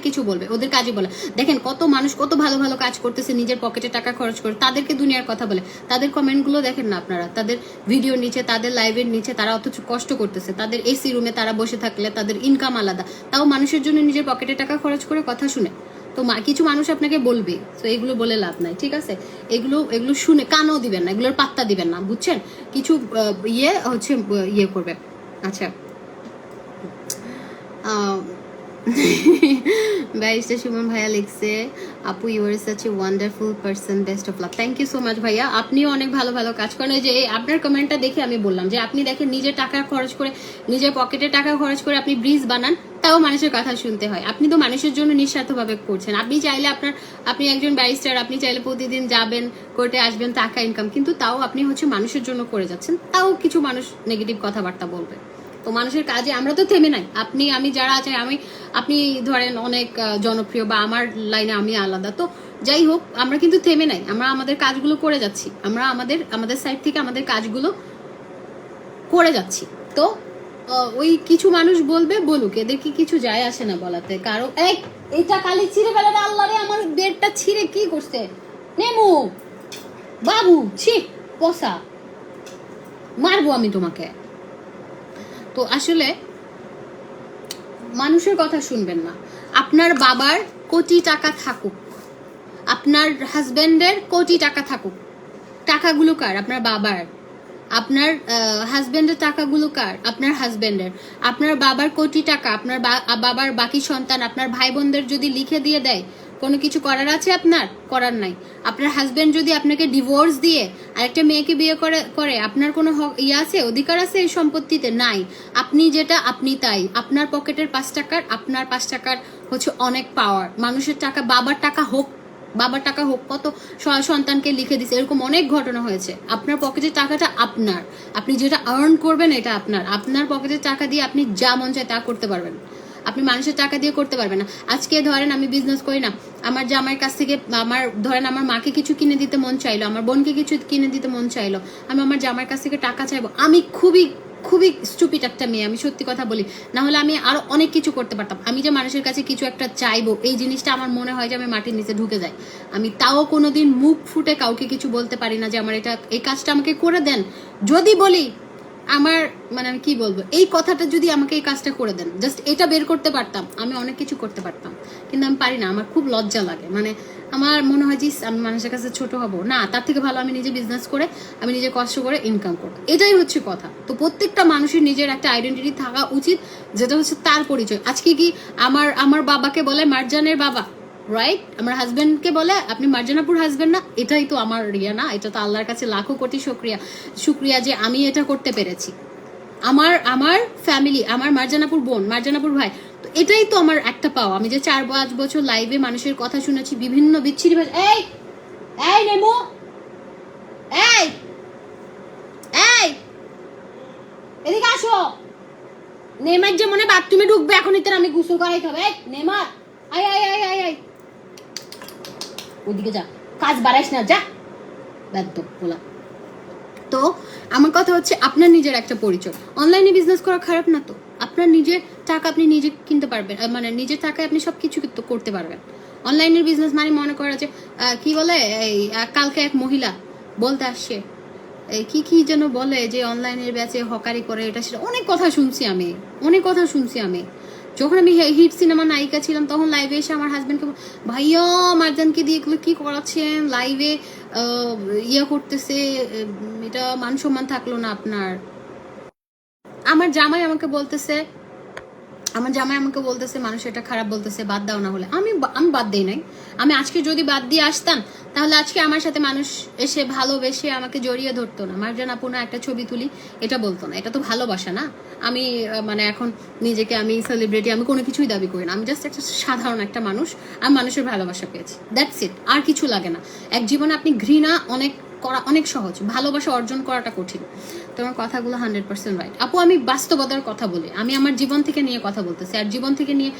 কিছু বলবে, ওদের কাজে বলে। দেখেন কত মানুষ কত ভালো ভালো কাজ করতেছে, নিজের পকেটে টাকা খরচ করে, তাদেরকে দুনিয়ার কথা বলে, তাদের কমেন্টগুলো দেখেন না আপনারা, তাদের ভিডিওর নিচে, তাদের লাইভের নিচে তারা অথচ কষ্ট করতেছে, তাদের এসি রুমে তারা বসে থাকলে তাদের ইনকাম আলাদা, তাও মানুষের জন্য নিজের পকেটে টাকা খরচ করে কথা শুনে। তো কিছু মানুষ আপনাকে বলবে, তো এগুলো বলে লাভ নাই, ঠিক আছে। এগুলো শুনে কানও দিবেন না, এগুলোর পাত্তা দিবেন না, বুঝছেন। কিছু ইয়ে করবে। আচ্ছা ব্যারিস্টার সুমন ভাইয়া লিখছে, আপু you are such a wonderful person, best of luck. Thank you so much ভাইয়া, আপনিও অনেক ভালো ভালো কাজ করেন। যে আপনার কমেন্টটা দেখে আমি বললাম যে আপনি দেখেন নিজের টাকা খরচ করে, নিজের পকেটে টাকা খরচ করে আপনি ব্রিজ বানান, তাও মানুষের কথা শুনতে হয়। আপনি তো মানুষের জন্য নিঃস্বার্থভাবে করছেন। আপনি চাইলে আপনি একজন ব্যারিস্টার, আপনি চাইলে প্রতিদিন যাবেন কোর্টে আসবেন, টাকা ইনকাম, কিন্তু তাও আপনি হচ্ছে মানুষের জন্য করে যাচ্ছেন, তাও কিছু মানুষ নেগেটিভ কথাবার্তা বলবে। তো মানুষের কাজে আমরা তো থেমে নাই, আমি যারা আছে, আপনি ধরেন অনেক জনপ্রিয়, বা আমার লাইনে আমি আলাদা, তো যাই হোক আমরা কিন্তু থেমে নাই, আমরা আমাদের কাজগুলো করে যাচ্ছি, আমরা আমাদের সাইড থেকে আমাদের কাজগুলো করে যাচ্ছি। তো ওই কিছু মানুষ বলবে, বলুক, এদের কি কিছু যায় আসে না বলাতে। কারো এইটা কালি ছিঁড়ে ফেলে, আল্লাহ রে, আমার বেডটা ছিঁড়ে কি করছে নেমু বাবু, ছি পসা, মারবো আমি তোমাকে। তো আসলে মানুষের কথা শুনবেন না। আপনার বাবার কোটি টাকা থাকুক, আপনার হাজবেন্ডের কোটি টাকা থাকুক, টাকাগুলো কার? আপনার বাবার। আপনার হাজবেন্ডের টাকাগুলো কার? আপনার হাজবেন্ডের। আপনার বাবার কোটি টাকা আপনার বাবার বাকি সন্তান আপনার ভাই বোনদের যদি লিখে দিয়ে দেয়, কোনো কিছু করার আছে আপনার? করার নাই। আপনার হাজবেন্ড যদি আপনাকে ডিভোর্স দিয়ে আরেকটা মেয়েকে বিয়ে করে আপনার কোনো আছে, অধিকার আছে এই সম্পত্তিতে? নাই। আপনি যেটা আপনি তাই। আপনার পকেটের 5 টাকার আপনার 5 টাকার হচ্ছে অনেক পাওয়ার। মানুষের টাকা, বাবার টাকা হোক কত সন্তানকে লিখে দিছে, এরকম অনেক ঘটনা হয়েছে। আপনার পকেটের টাকাটা আপনার, আপনি যেটা আর্ন করবেন এটা আপনার। আপনার পকেটের টাকা দিয়ে আপনি যা মন চায় তা করতে পারবেন, আপনি মানুষের টাকা দিয়ে করতে পারবেন না। আজকে ধরেন আমি বিজনেস করি না, আমার জামাইয়ের কাছ থেকে ধরেন আমার মাকে কিছু কিনে দিতে মন চাইলো, আমার বোনকে কিছু কিনে দিতে মন চাইলো, আমি আমার জামাইয়ের কাছ থেকে টাকা চাইবো? আমি খুবই খুবই স্টুপিড একটা মেয়ে, আমি সত্যি কথা বলি। না হলে আমি আরো অনেক কিছু করতে পারতাম। আমি যে মানুষের কাছে কিছু একটা চাইবো, এই জিনিসটা আমার মনে হয় যে আমি মাটির নিচে ঢুকে যাই। আমি তাও কোনোদিন মুখ ফুটে কাউকে কিছু বলতে পারি না যে আমার এই কাজটা আমাকে করে দেন। যদি বলি আমার আমি কি বলবো, এই কথাটা যদি আমাকে এই কাজটা করে দেন, জাস্ট এটা বের করতে পারতাম, আমি অনেক কিছু করতে পারতাম, কিন্তু আমি পারি না। আমার খুব লজ্জা লাগে, আমার মনে হয় যে আমি মানুষের কাছে ছোট হব না, তার থেকে ভালো আমি নিজে বিজনেস করে আমি নিজে কষ্ট করে ইনকাম করবো। এটাই হচ্ছে কথা। তো প্রত্যেকটা মানুষের নিজের একটা আইডেন্টিটি থাকা উচিত, যেটা হচ্ছে তার পরিচয়। আজকে কি আমার বাবাকে বলে মার্জানের বাবা, রাইট? আমার হাজবেন্ডকে বলে আপনি মার্জানাপুর হাজবেন্ড না, এটাই তো আমার না, এটা তো আল্লাহর কাছে লাখো কোটি শুক্রিয়া যে আমি এটা করতে পেরেছি। আমার ফ্যামিলি, আমার মার্জানাপুর বোন, মার্জানাপুর ভাই, তো এটাই তো আমার একটা পাওয়া। আমি যে 4-5 বছর লাইভে মানুষের কথা শুনেছি বিভিন্ন বিচ্ছিরি ভাষা। এই নেমো, এই এদিকে আসো। নেমার যে মনে বাথরুমে ঢুকবে এখনই, তোর আমি গোসল করাইতে হবে। নেমার আই ওইদিকে যা, কাজ বাড়াইস না, যা বাধ্য বলা। তো আমার কথা হচ্ছে আপনার নিজের একটা পরিচয়। অনলাইনে বিজনেস করা খারাপ না তো, আপনার নিজের টাকা আপনি নিজে কিনতে পারবেন, নিজের টাকায় আপনি সবকিছু করতে পারবেন। অনলাইনের বিজনেস মনে করা যে কি বলে, এই কালকে এক মহিলা বলতে আসছে কি যেন বলে যে অনলাইনের ব্যাচে হকারি করে, এটা সেটা অনেক কথা শুনছি আমি। যখন আমি হিট সিনেমা নায়িকা ছিলাম তখন লাইভে এসে আমার হাজবেন্ডকে, ভাইয়া মারজানকে দিয়ে এগুলো কি করাচ্ছেন, লাইভে করতেছে, এটা মান সম্মান থাকলো না আপনার। আমার জামাই আমাকে বলতেছে মানুষ এটা খারাপ বলতেছে, বাদ দাও না হলে। আমি বাদ দেই নাই। আমি আজকে যদি বাদ দিয়ে আসতাম তাহলে আজকে আমার সাথে মানুষ এসে ভালোবেসে আমাকে জড়িয়ে ধরতো না, মার্জান আপু না একটা ছবি তুলি, এটা বলতো না। এটা তো ভালোবাসা না। আমি এখন নিজেকে আমি সেলিব্রিটি, আমি কোনো কিছুই দাবি করি না। আমি জাস্ট একটা সাধারণ একটা মানুষ, আমি মানুষের ভালোবাসা পেয়েছি, দ্যাটস ইট। আর কিছু লাগে না। এক জীবনে আপনি ঘৃণা করা অনেক সহজ, ভালোবাসা অর্জন করাটা কঠিন। তোমার কথাগুলো 100% রাইট আপু। আমি বাস্তবতার কথা বলি, আমি আমার জীবন থেকে নিয়ে কথা বলতেছি। আর জীবন থেকে নিয়ে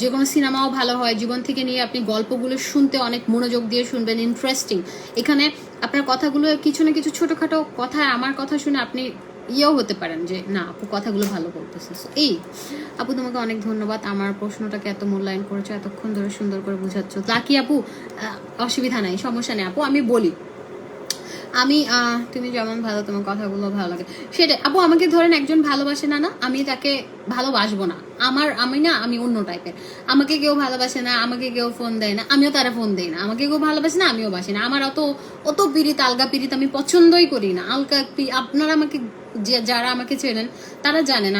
যে কোনো সিনেমাও ভালো হয়, জীবন থেকে নিয়ে আপনি গল্পগুলো শুনতে অনেক মনোযোগ দিয়ে শুনবেন, ইন্টারেস্টিং। এখানে আপনার কথাগুলো কিছু না কিছু ছোটখাটো কথা, আমার কথা শুনে আপনি হতে পারেন যে না আপু কথাগুলো ভালো বলতেছে। এই আপু তোমাকে অনেক ধন্যবাদ, আমার প্রশ্নটাকে এত মূল্যায়ন করেছো, এতক্ষণ ধরে সুন্দর করে বুঝাচ্ছ। লাকি আপু, অসুবিধা নাই, সমস্যা নেই আপু। আমি বলি তুমি যেমন ভালো, তোমার কথাগুলো ভালো লাগে সেটা আপু। আমাকে ধরেন একজন ভালোবাসে না, আমি তাকে ভালোবাসবো না। আমি অন্য টাইপের। আমাকে কেউ ভালোবাসে না, আমাকে কেউ ফোন দেয় না, আমিও তারা ফোন দেই না। আমাকে কেউ ভালোবাসে না, আমিও বাসি না। আমার অত পীড়িত, আলগা পীড়িত আমি পছন্দই করি না। আপনারা আমাকে যারা আমাকে চেনেন তারা জানেন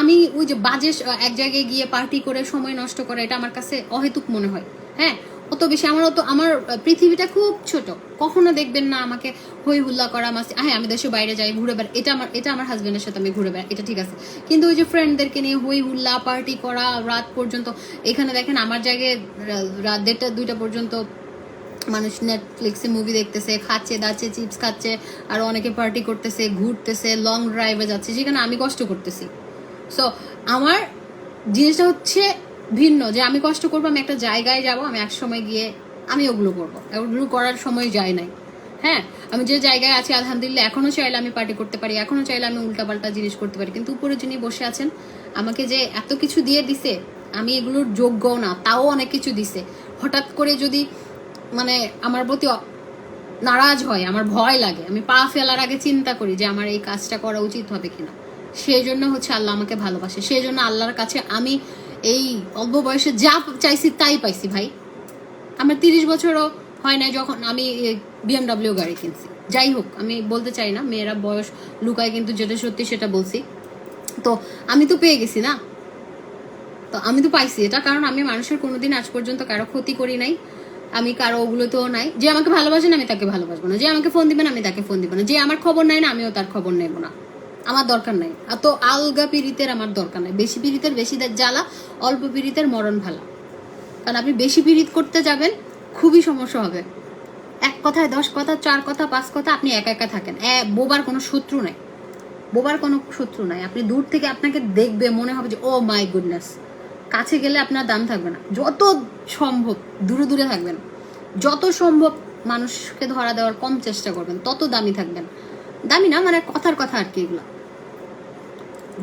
আমি ওই যে বাজে এক জায়গায় গিয়ে পার্টি করে সময় নষ্ট করা, এটা আমার কাছে অহেতুক মনে হয়। হ্যাঁ, অত বেশি আমার পৃথিবীটা খুব ছোট। কখনো দেখবেন না আমাকে হই হুল্লা করা, হ্যাঁ আমি দেশের বাইরে যাই, ঘুরে বেড়াই, এটা আমার হাজবেন্ডের সাথে আমি ঘুরে বেড়াই, এটা ঠিক আছে। কিন্তু ওই যে ফ্রেন্ডদেরকে নিয়ে হই হুল্লা পার্টি করা রাত পর্যন্ত, এখানে দেখেন আমার জায়গায় রাত 1:30-2টা পর্যন্ত মানুষ নেটফ্লিক্সে মুভি দেখতেছে, খাচ্ছে দাচ্ছে, চিপস খাচ্ছে, আর অনেকে পার্টি করতেছে, ঘুরতেছে, লং ড্রাইভে যাচ্ছে, যেখানে আমি কষ্ট করতেছি। সো আমার জিনিসটা হচ্ছে ভিন্ন, যে আমি কষ্ট করবো, আমি একটা জায়গায় যাব, আমি এক সময় গিয়ে আমি ওগুলো করবো। ওগুলো করার সময় যায় নাই। হ্যাঁ, আমি যে জায়গায় আছি আলহামদুলিল্লাহ, এখনো চাইলে আমি পার্টি করতে পারি, এখনো চাইলে আমি উল্টাপাল্টা জিনিস করতে পারি, কিন্তু উপরে যিনি বসে আছেন আমাকে যে এত কিছু দিয়ে দিছে, আমি এগুলোর যোগ্যও না, তাও অনেক কিছু দিছে। হঠাৎ করে যদি আমার প্রতি নারাজ হয়, আমার ভয় লাগে, আমি পা ফেলার আগে চিন্তা করি যে আমার এই কাজটা করা উচিত হবে কিনা। সেই জন্য হচ্ছে আল্লাহ আমাকে ভালোবাসে, সেই জন্য আল্লাহর কাছে আমি এই অল্প বয়সে যা চাইছি তাই পাইছি ভাই। আমার 30 বছরও হয় না যখন আমি BMW গাড়ি কিনছি। যাই হোক, আমি বলতে চাই না, মেয়েরা বয়স লুকায়, কিন্তু যেটা সত্যি সেটা বলছি। তো আমি তো পেয়ে গেছি না, তো আমি তো পাইছি এটা, কারণ আমি মানুষের কোনোদিন আজ পর্যন্ত কারো ক্ষতি করি নাই, আমি কারো ওগুলোতেও নাই। যে আমাকে ভালোবাসেন আমি তাকে ভালোবাসবো না, যে আমাকে ফোন দিবেন আমি তাকে ফোন দিব না, যে আমার খবর নেয় না আমিও তার খবর নেব না, আমার দরকার নাই। তো আলগা পীড়িতের আমার দরকার নাই, বেশি পীড়িতের বেশি জ্বালা, অল্প পীড়িতের মরণ ভালা। কারণ আপনি বেশি পীড়িত করতে যাবেন খুবই সমস্যা হবে। এক কথায় 10 কথা, 4 কথা, 5 কথা, আপনি একা একা থাকেন। বোবার কোনো শত্রু নাই, বোবার কোনো শত্রু নাই। আপনি দূর থেকে আপনাকে দেখবে মনে হবে যে ও মাই গুডনেস, কাছে গেলে আপনার দাম থাকবে না। যত সম্ভব দূরে দূরে থাকবেন, যত সম্ভব মানুষকে ধরা দেওয়ার কম চেষ্টা করবেন, তত দামি থাকবেন। দামি না মানে কথার কথা আর কি, এগুলো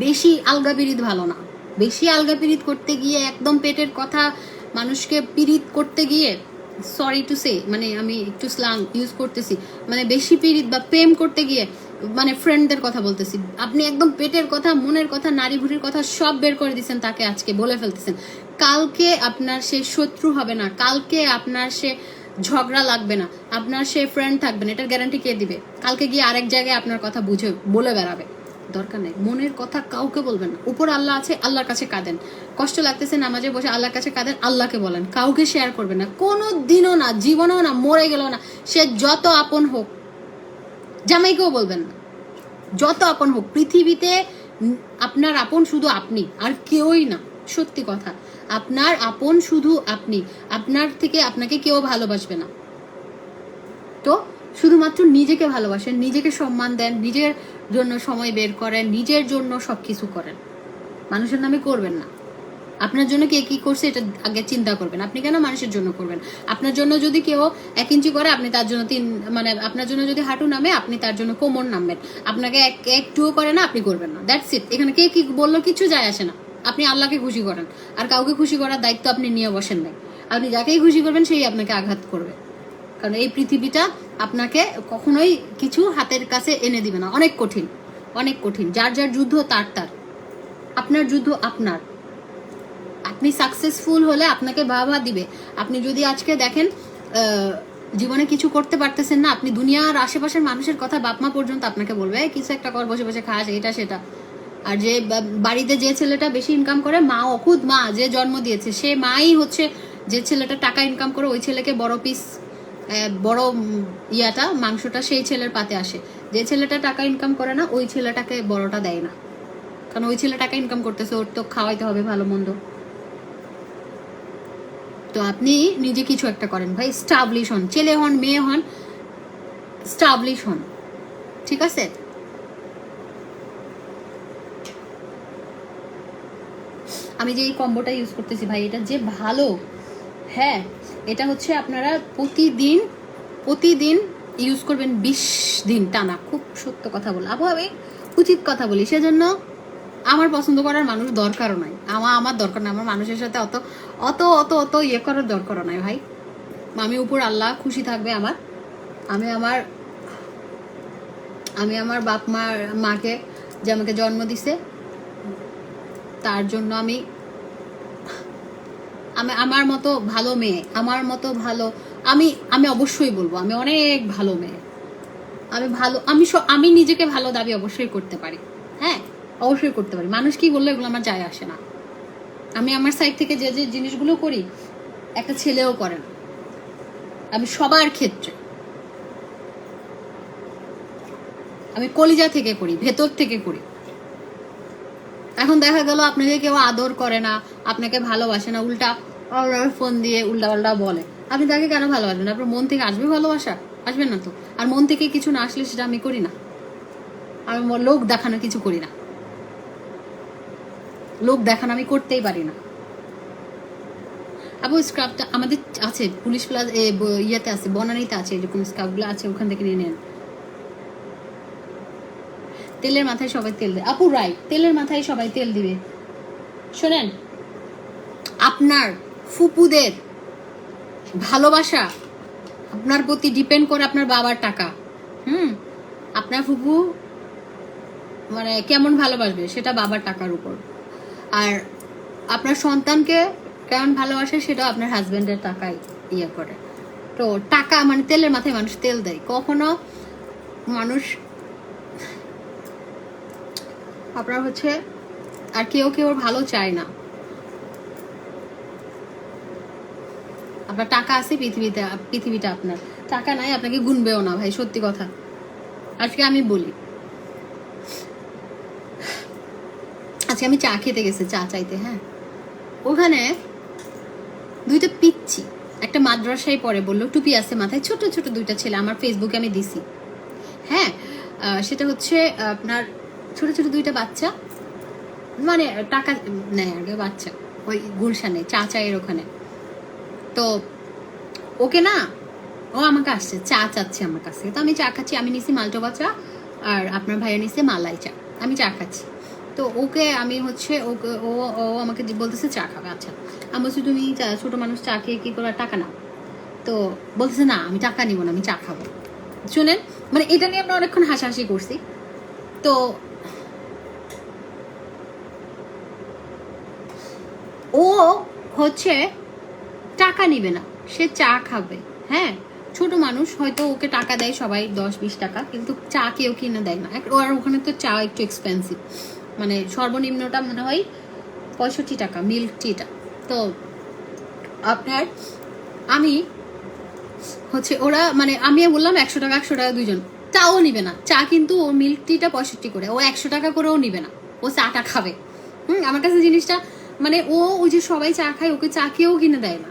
বেশি আলগা পীড়িত ভালো না। বেশি আলগা পীড়িত করতে গিয়ে একদম পেটের কথা মানুষকে পীড়িত করতে গিয়ে, সরি টু সে, মানে আমি একটু স্ল্যাং ইউজ করতেছি, মানে বেশি পীড়িত বা প্রেম করতে গিয়ে, মানে ফ্রেন্ডদের কথা বলতেছি, আপনি একদম পেটের কথা, মনের কথা, নারী ভুড়ির কথা সব বের করে দিচ্ছেন, তাকে আজকে বলে ফেলতেছেন। কালকে আপনার সে শত্রু হবে না, কালকে আপনার সে ঝগড়া লাগবে না, আপনার সে ফ্রেন্ড থাকবে না, এটার গ্যারান্টি কে দিবে? কালকে গিয়ে আরেক জায়গায় আপনার কথা বুঝে বলে বেড়াবে। দরকার নেই, মনের কথা কাউকে বলবেন না। উপর আল্লাহ আছে, আল্লাহর কাছে কাঁদেন। কষ্ট লাগতেছে নামাজে বসে আল্লাহর কাছে কাঁদেন, আল্লাহকে বলেন, কাউকে শেয়ার করবেন না, কোনো দিনও না, জীবনেও না, মরে গেলেও না। সে যত আপন হোক, জামাইকেও বলবেন না, যত আপন হোক। পৃথিবীতে আপনার আপন শুধু আপনি, আর কেউই না। সত্যি কথা, আপনার আপন শুধু আপনি, আপনার থেকে আপনাকে কেউ ভালোবাসবে না। তো শুধুমাত্র নিজেকে ভালোবাসেন, নিজেকে সম্মান দেন, নিজের জন্য সময় বের করেন, নিজের জন্য সবকিছু করেন, মানুষের নামে করবেন না। আপনার জন্য কে কি করছে এটা আগে চিন্তা করবেন। আপনি কেন মানুষের জন্য করবেন? আপনার জন্য যদি কেউ 1 ইঞ্চি করে, আপনি তার জন্য 3, মানে আপনার জন্য যদি হাঁটু নামে, আপনি তার জন্য কোমর নামবেন। আপনাকে একটুও করে না, আপনি করবেন না, দ্যাটস ইট। এখানে কে কি বললো কিছু যায় আসে না। আপনি আল্লাহকে খুশি করেন, আর কাউকে খুশি করার দায়িত্ব আপনি নিয়ে বসেন নাই। আপনি যাকেই খুশি করবেন সেই আপনাকে আঘাত করবে, কারণ এই পৃথিবীটা আপনাকে কখনোই কিছু হাতের কাছে এনে দিবে না। অনেক কঠিন, অনেক কঠিন। যার যার যুদ্ধ তার তার, আপনার যুদ্ধ আপনার। আপনি সাকসেসফুল হলে আপনাকে বাহবা দিবে। আপনি যদি আজকে দেখেন জীবনে কিছু করতে পারতেছেন না, আপনি দুনিয়ার আশেপাশের মানুষের কথা, বাপমা পর্যন্ত আপনাকে বলবে কিছু একটা কর, বসে বসে খাস, এটা সেটা। আর যে বাড়িতে যে ছেলেটা বেশি ইনকাম করে, মা, খুদ মা যে জন্ম দিয়েছে, সে মাই হচ্ছে, যে ছেলেটা টাকা ইনকাম করে ওই ছেলেকে বড় পিস, বড় মাংসটা সেই ছেলের পাতে আসে। যে ছেলেটা টাকা ইনকাম করে না, ওই ছেলেটাকে বড়টা দেয় না, কারণ ওই ছেলে টাকা ইনকাম করতেছে, ওর তো খাওয়াইতে হবে ভালো মন্দ। তো আপনি নিজে কিছু একটা করেন ভাই, স্টাবলিশ হন, ছেলে হন মেয়ে হন, স্টাবলিশ হন, ঠিক আছে? আমি যে এই কম্বোটা ইউজ করতেছি ভাই, এটা যে ভালো, হ্যাঁ, এটা হচ্ছে আপনারা প্রতিদিন ইউজ করবেন 20 দিন টানা। খুব সত্য কথা বলি, আমি উচিত কথা বলি, সেজন্য আমার পছন্দ করার মানুষ দরকারও নাই, আমার দরকার নাই, আমার মানুষের সাথে অত অত অত অত ইয়ে করার দরকারও নাই ভাই। আমি উপর আল্লাহ খুশি থাকবে আমার। আমি আমার বাপ মাকে, যে আমাকে জন্ম দিছে, তার জন্য আমি আমার মতো ভালো মেয়ে, আমার মতো ভালো, আমি অবশ্যই বলবো আমি অনেক ভালো মেয়ে। আমি ভালো, আমি নিজেকে ভালো দাবি অবশ্যই করতে পারি, হ্যাঁ অবশ্যই করতে পারি। মানুষ কি বললো এগুলো আমার যায় আসে না। আমি আমার সাইড থেকে যে যে জিনিসগুলো করি একটা ছেলেও করে না। আমি সবার ক্ষেত্রে, আমি কলিজা থেকে করি, ভেতর থেকে করি। এখন দেখা গেল আপনাকে কেউ আদর করে না, আপনাকে ভালোবাসে না, উল্টা ফোন দিয়ে উল্টা পাল্টা বলে, আপনি তাকে কেন ভালোবাসবেন? আপনার মন থেকে আসবে ভালোবাসা? আসবে না তো। আর মন থেকে কিছু না আসলে সেটা আমি করি না, আমি লোক দেখানো কিছু করি না, লোক দেখানো আমি করতেই পারি না। আপু স্ক্রাবটা আমাদের আছে পুলিশ প্লাস ইয়েতে আছে, বনানীতে আছে, এরকম স্ক্রাবগুলো আছে, ওখান থেকে নিয়ে নেন। তেলের মাথায় সবাই তেল দেয় আপু, রাইট, তেলের মাথায় সবাই তেল দিবে। শোনেন, আপনার ফুপুদের ভালোবাসা আপনার প্রতি ডিপেন্ড করে আপনার বাবার টাকা। আপনার ফুপু মানে কেমন ভালোবাসবে সেটা বাবার টাকার উপর, আর আপনার সন্তানকে কেমন ভালোবাসে সেটা আপনার হাজবেন্ডের টাকায় ইয়ে করে। তো টাকা মানে তেলের মাথায় মানুষ তেল দেয়, কখনো মানুষ আপনার হচ্ছে আর কেউ কেউ ভালো চায় না। আপনার টাকা আছে পৃথিবীটা আপনার, টাকা নাই আপনাকে গুনবেও না ভাই, সত্যি কথা। আজকে আমি বলি, আজকে আমি চা খেতে গেছি, চা চাইতে, হ্যাঁ, ওখানে দুইটা পিচ্ছি একটা মাদ্রাসায় পড়ে, বললো টুপি আছে মাথায়, ছোট ছোট দুইটা ছেলে, আমার ফেসবুকে আমি দিছি, হ্যাঁ। সেটা হচ্ছে আপনার ছোট ছোট দুইটা বাচ্চা, মানে টাকা নেয় আগে বাচ্চা, ওই গুলশানে চা চায়ের ওখানে। তো ওকে না, ও আমাকে আসছে চা চাচ্ছে আমার কাছে, তো আমি চা খাচ্ছি, আমি নিছি মালটোবা চা আর আপনার ভাইয়া নিছে মালাই চা, আমি চা খাচ্ছি। তো ওকে আমি হচ্ছে ওকে ও ও আমাকে বলতেছে চা খাবে, আচ্ছা আমি বলছি তুমি ছোট মানুষ চা খেয়ে কি করে টাকা নাও, তো বলতেছে না আমি টাকা নিব না, আমি চা খাবো। শুনেন, মানে এটা নিয়ে আমরা অনেকক্ষণ হাসাহাসি করছি। তো ও হচ্ছে টাকা নিবে না, সে চা খাবে, হ্যাঁ। ছোট মানুষ, হয়তো ওকে টাকা দেয় সবাই 10-20 টাকা, কিন্তু চা কেউ কিনে দেয় না। আর ওখানে তো চা একটু এক্সপেন্সিভ, মানে সর্বনিম্নটা মনে হয় 65 টাকা মিল্ক টিটা। তো আপনার আমি হচ্ছে ওরা মানে আমি বললাম 100 টাকা 100 টাকা দুইজন, চাও নিবে না চা, কিন্তু ও মিল্ক টিটা 65 করে, ও 100 টাকা করেও নিবে না, ও চাটা খাবে। আমার কাছে জিনিসটা মানে ও ওই যে সবাই চা খায়, ওকে চা কেউ কিনে দেয় না,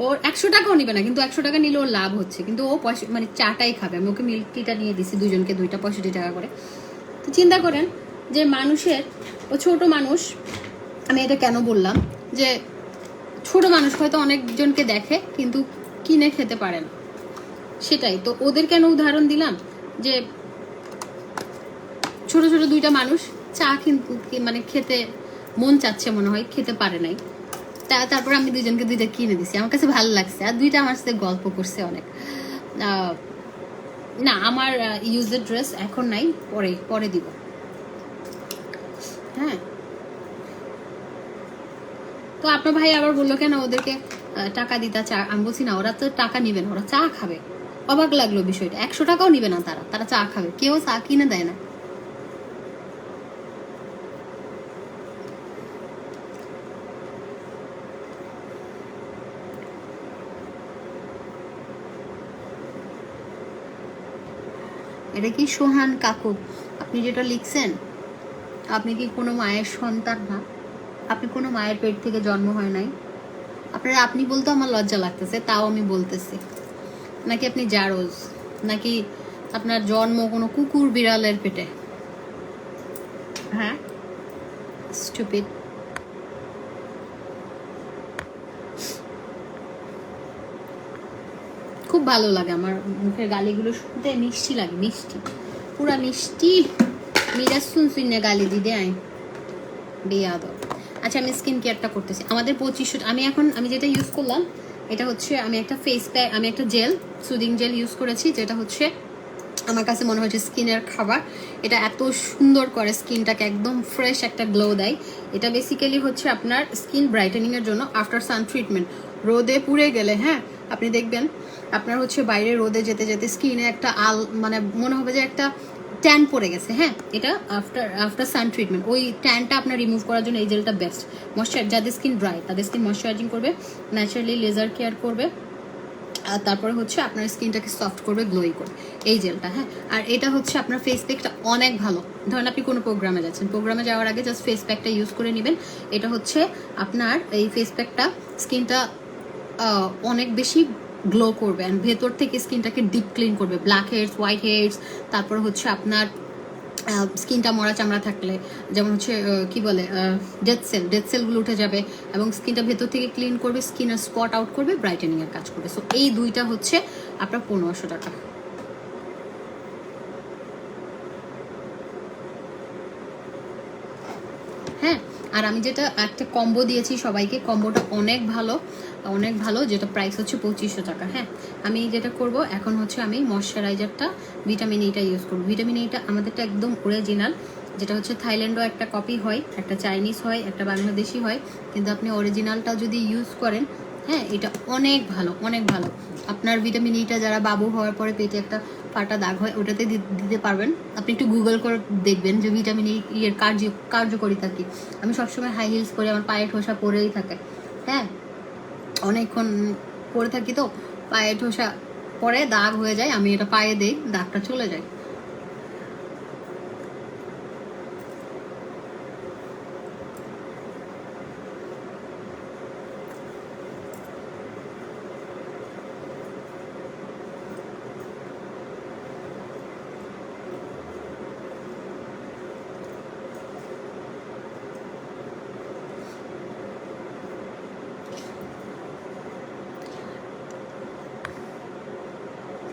ওর 100 টাকাও নিবে না, কিন্তু 100 টাকা নিলে ওর লাভ হচ্ছে, কিন্তু ও মানে চাটাই খাবে। আমি ওকে মিল্ক টিটা নিয়ে দিছি দুজনকে দুইটা 65 টাকা করে। তো চিন্তা করেন যে মানুষের, ও ছোট মানুষ, আমি এটা কেন বললাম যে ছোট মানুষ হয়তো অনেকজনকে দেখে কিন্তু কিনে খেতে পারে না, সেটাই তো ওদের কেন উদাহরণ দিলাম যে ছোট ছোট দুইটা মানুষ চা কিন্তু মানে খেতে মন চাচ্ছে, মনে হয় খেতে পারে নাই, তারপর আমি দুইজনকে দুইটা কিনে দিছি, আমার কাছে ভালো লাগছে। আর দুইটা আমার সাথে গল্প করছে অনেক। না আমার ইউজের ড্রেস এখন নাই, পরে পরে দিব, হ্যাঁ। তো আপনার ভাই আবার বললো কেন ওদেরকে টাকা দিতে, চা, আমি বলছি না ওরা তো টাকা নিবে না, ওরা চা খাবে। অবাক লাগলো বিষয়টা, 100 টাকাও নিবে না তারা, তারা চা খাবে, কেউ চা কিনে দেয় না। এটা কি সোহান কাকু আপনি যেটা লিখছেন, আপনি কি কোনো মায়ের সন্তান না? আপনি কোনো মায়ের পেট থেকে জন্ম হয় নাই? আপনারা আপনি বলতে আমার লজ্জা লাগতেছে, তাও আমি বলতেছি। নাকি আপনি জারজ, নাকি আপনার জন্ম কোনো কুকুর বিড়ালের পেটে? হ্যাঁ, স্টুপিড। খুব ভালো লাগে আমার মুখের গালিগুলো শুনতে, মিষ্টি লাগে, মিষ্টি, পুরা মিষ্টি। মিরাজ শুনছুন না গালি দিদে আয় বেয়াদ। আচ্ছা আমি স্কিন কেয়ারটা করতেছি, আমাদের 2500। আমি যেটা ইউজ করলাম এটা হচ্ছে, আমি একটা ফেস প্যাক, আমি একটা জেল, সুদিং জেল ইউজ করেছি, যেটা হচ্ছে আমার কাছে মনে হচ্ছে স্কিনের খাবার। এটা এত সুন্দর করে স্কিনটাকে একদম ফ্রেশ একটা গ্লো দেয়। এটা বেসিক্যালি হচ্ছে আপনার স্কিন ব্রাইটেনিংয়ের জন্য আফটার সান ট্রিটমেন্ট। রোদে পুড়ে গেলে, হ্যাঁ, আপনি দেখবেন আপনার হচ্ছে বাইরে রোদে যেতে যেতে স্কিনে একটা মানে মনে হবে যে একটা ট্যান পড়ে গেছে, হ্যাঁ, এটা আফটার সান ট্রিটমেন্ট ওই ট্যানটা আপনার রিমুভ করার জন্য এই জেলটা বেস্ট। যাদের স্কিন ড্রাই তাদের স্কিন ময়শ্চারাইজিং করবে, ন্যাচারালি লেজার কেয়ার করবে, আর তারপরে হচ্ছে আপনার স্কিনটাকে সফট করবে, গ্লোই করবে এই জেলটা, হ্যাঁ। আর এটা হচ্ছে আপনার ফেস প্যাকটা অনেক ভালো। ধরেন আপনি কোনো প্রোগ্রামে যাচ্ছেন, প্রোগ্রামে যাওয়ার আগে জাস্ট ফেস প্যাকটা ইউজ করে নেবেন। এটা হচ্ছে আপনার এই ফেস প্যাকটা স্কিনটা অনেক বেশি গ্লো করবে, অ্যান্ড ভেতর থেকে স্কিনটাকে ডিপ ক্লিন করবে, ব্ল্যাক হেডস, হোয়াইট হেডস, তারপর হচ্ছে আপনার স্কিনটা মরা চামড়া থাকলে, যেমন হচ্ছে কি বলে ডেড সেলগুলো উঠে যাবে, এবং স্কিনটা ভেতর থেকে ক্লিন করবে, স্কিনের স্পট আউট করবে, ব্রাইটেনিংয়ের কাজ করবে। সো এই দুইটা হচ্ছে আপনার 1500 টাকা। হ্যাঁ, আর আমি যেটা একটা কম্বো দিয়েছি সবাইকে, কম্বোটা অনেক ভালো, যেটা প্রাইস হচ্ছে 2500 টাকা। হ্যাঁ, আমি যেটা করব এখন হচ্ছে আমি ময়শ্চারাইজারটা ভিটামিন ইটা ইউজ করবো। ভিটামিন ইটা আমাদেরটা একদম অরিজিনাল, যেটা হচ্ছে থাইল্যান্ডও একটা কপি হয়, একটা চাইনিজ হয়, একটা বাংলাদেশি হয়, কিন্তু আপনি অরিজিনালটা যদি ইউজ করেন হ্যাঁ, এটা অনেক ভালো, অনেক ভালো। আপনার ভিটামিন ইটা যারা বাবু হওয়ার পরে পেটে একটা ফাটা দাগ হয় ওটাতে দিতে পারবেন। আপনি একটু গুগল করে দেখবেন যে ভিটামিন ই এর কার্যকারিতা কি। আমি সবসময় হাই হিলস পরে, আমার পায়ে ঠোসা পরেই থাকে। হ্যাঁ, অনেকক্ষণ পরে থাকি তো পায়ে ঠোসা পরে দাগ হয়ে যায়, আমি এটা পায়ে দিই, দাগটা চলে যায়।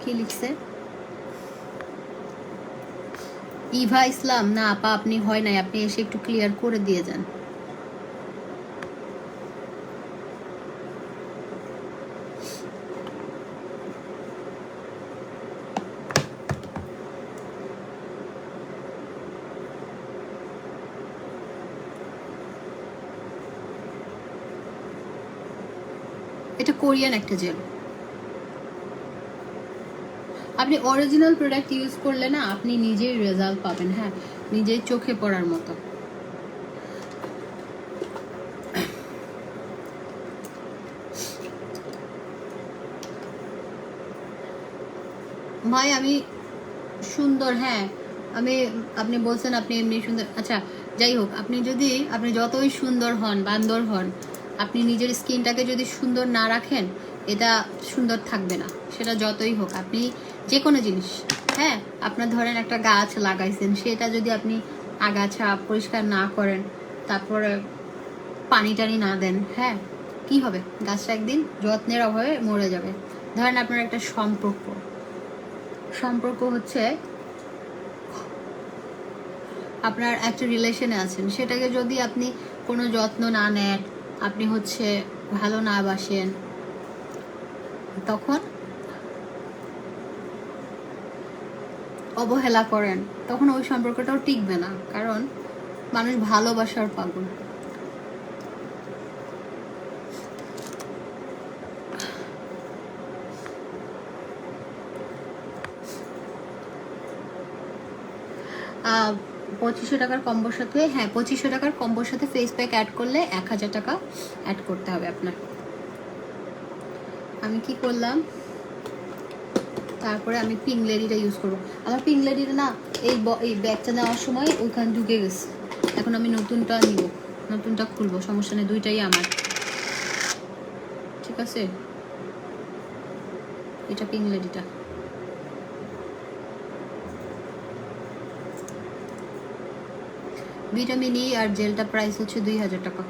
কি লিখছে ইভা ইসলাম? না আপা, আপনি হয় নাই, আপনি এসে একটু ক্লিয়ার করে দিয়ে যান। এটা কোরিয়ান একটা জেল। আপনি অরিজিনাল প্রোডাক্ট ইউজ করলে না আপনি নিজেই রেজাল্ট পাবেন। হ্যাঁ, নিজেই চোখে পড়ার মতো। ভাই আমি সুন্দর, হ্যাঁ আমি, আপনি বলছেন আপনি এমনি সুন্দর, আচ্ছা যাই হোক, আপনি যতই সুন্দর হন, বান্দর হন, আপনি নিজের স্কিনটাকে যদি সুন্দর না রাখেন এটা সুন্দর থাকবে না। সেটা যতই হোক, আপনি যে কোনো জিনিস, হ্যাঁ আপনার ধরেন একটা গাছ লাগাইছেন, সেটা যদি আপনি আগাছা পরিষ্কার না করেন, তারপরে পানি টানি না দেন, হ্যাঁ কি হবে? গাছটা একদিন যত্নের অভাবে মরে যাবে। ধরেন আপনার একটা সম্পর্ক হচ্ছে, আপনার একটা রিলেশনে আছেন, সেটাকে যদি আপনি কোনো যত্ন না নেন, আপনি হচ্ছে ভালো না বাসেন, তখন অবহেলা করেন, তখন ওই সম্পর্কটাও টিকবে না। কারণ মানুষ ভালোবাসার পাগল। আহ 2500 টাকার কম্বোর সাথে, হ্যাঁ 2500 টাকার কম্বোর সাথে ফেস প্যাক অ্যাড করলে 1000 টাকা অ্যাড করতে হবে আপনার। আমি কি করলাম, তারপরে আমি পিঙ্ক লেডিটা ইউজ করবো। আমার পিঙ্ক লেডিটা না এই ব্যাগটা নেওয়ার সময় ওইখানে ঢুকে গেছে। এখন আমি নতুনটা নিব, নতুনটা খুলবো, সমস্যা নেই, দুইটাই আমার। ঠিক আছে, এটা পিঙ্ক লেডিটা। ভিটামিন ই আর জেলটা প্রাইস হচ্ছে 2000 টাকা।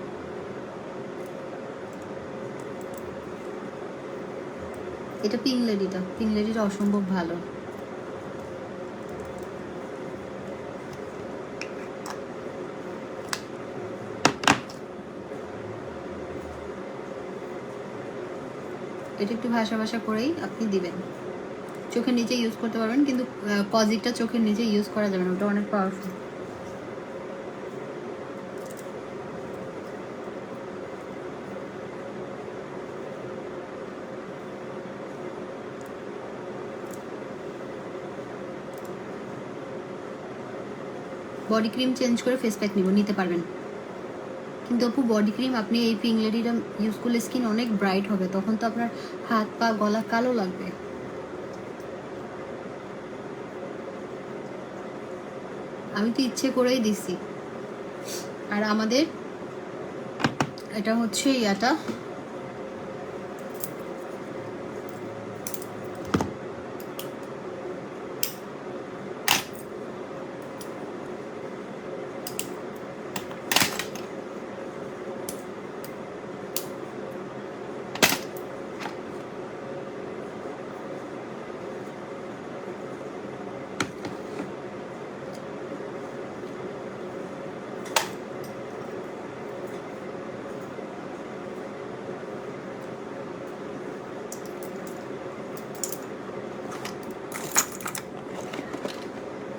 এটা পিঙ্ক লেডিটা অসম্ভব ভালো। এটা একটু ভাষা করেই আপনি দিবেন, চোখের নিচে ইউজ করতে পারবেন, কিন্তু কজিকটা চোখের নিচে ইউজ করা যাবে না, ওটা অনেক পাওয়ারফুল। বডি ক্রিম চেঞ্জ করে ফেস প্যাক নিতে পারবেন, কিন্তু আপু বডি ক্রিম আপনি এই পিঙ্ক লেডিটা ইউজ করলে স্কিন অনেক ব্রাইট হবে, তখন তো আপনার হাত পা গলা কালো লাগবে। আমি তো ইচ্ছে করেই দিছি। আর আমাদের এটা হচ্ছে ইয়াটা,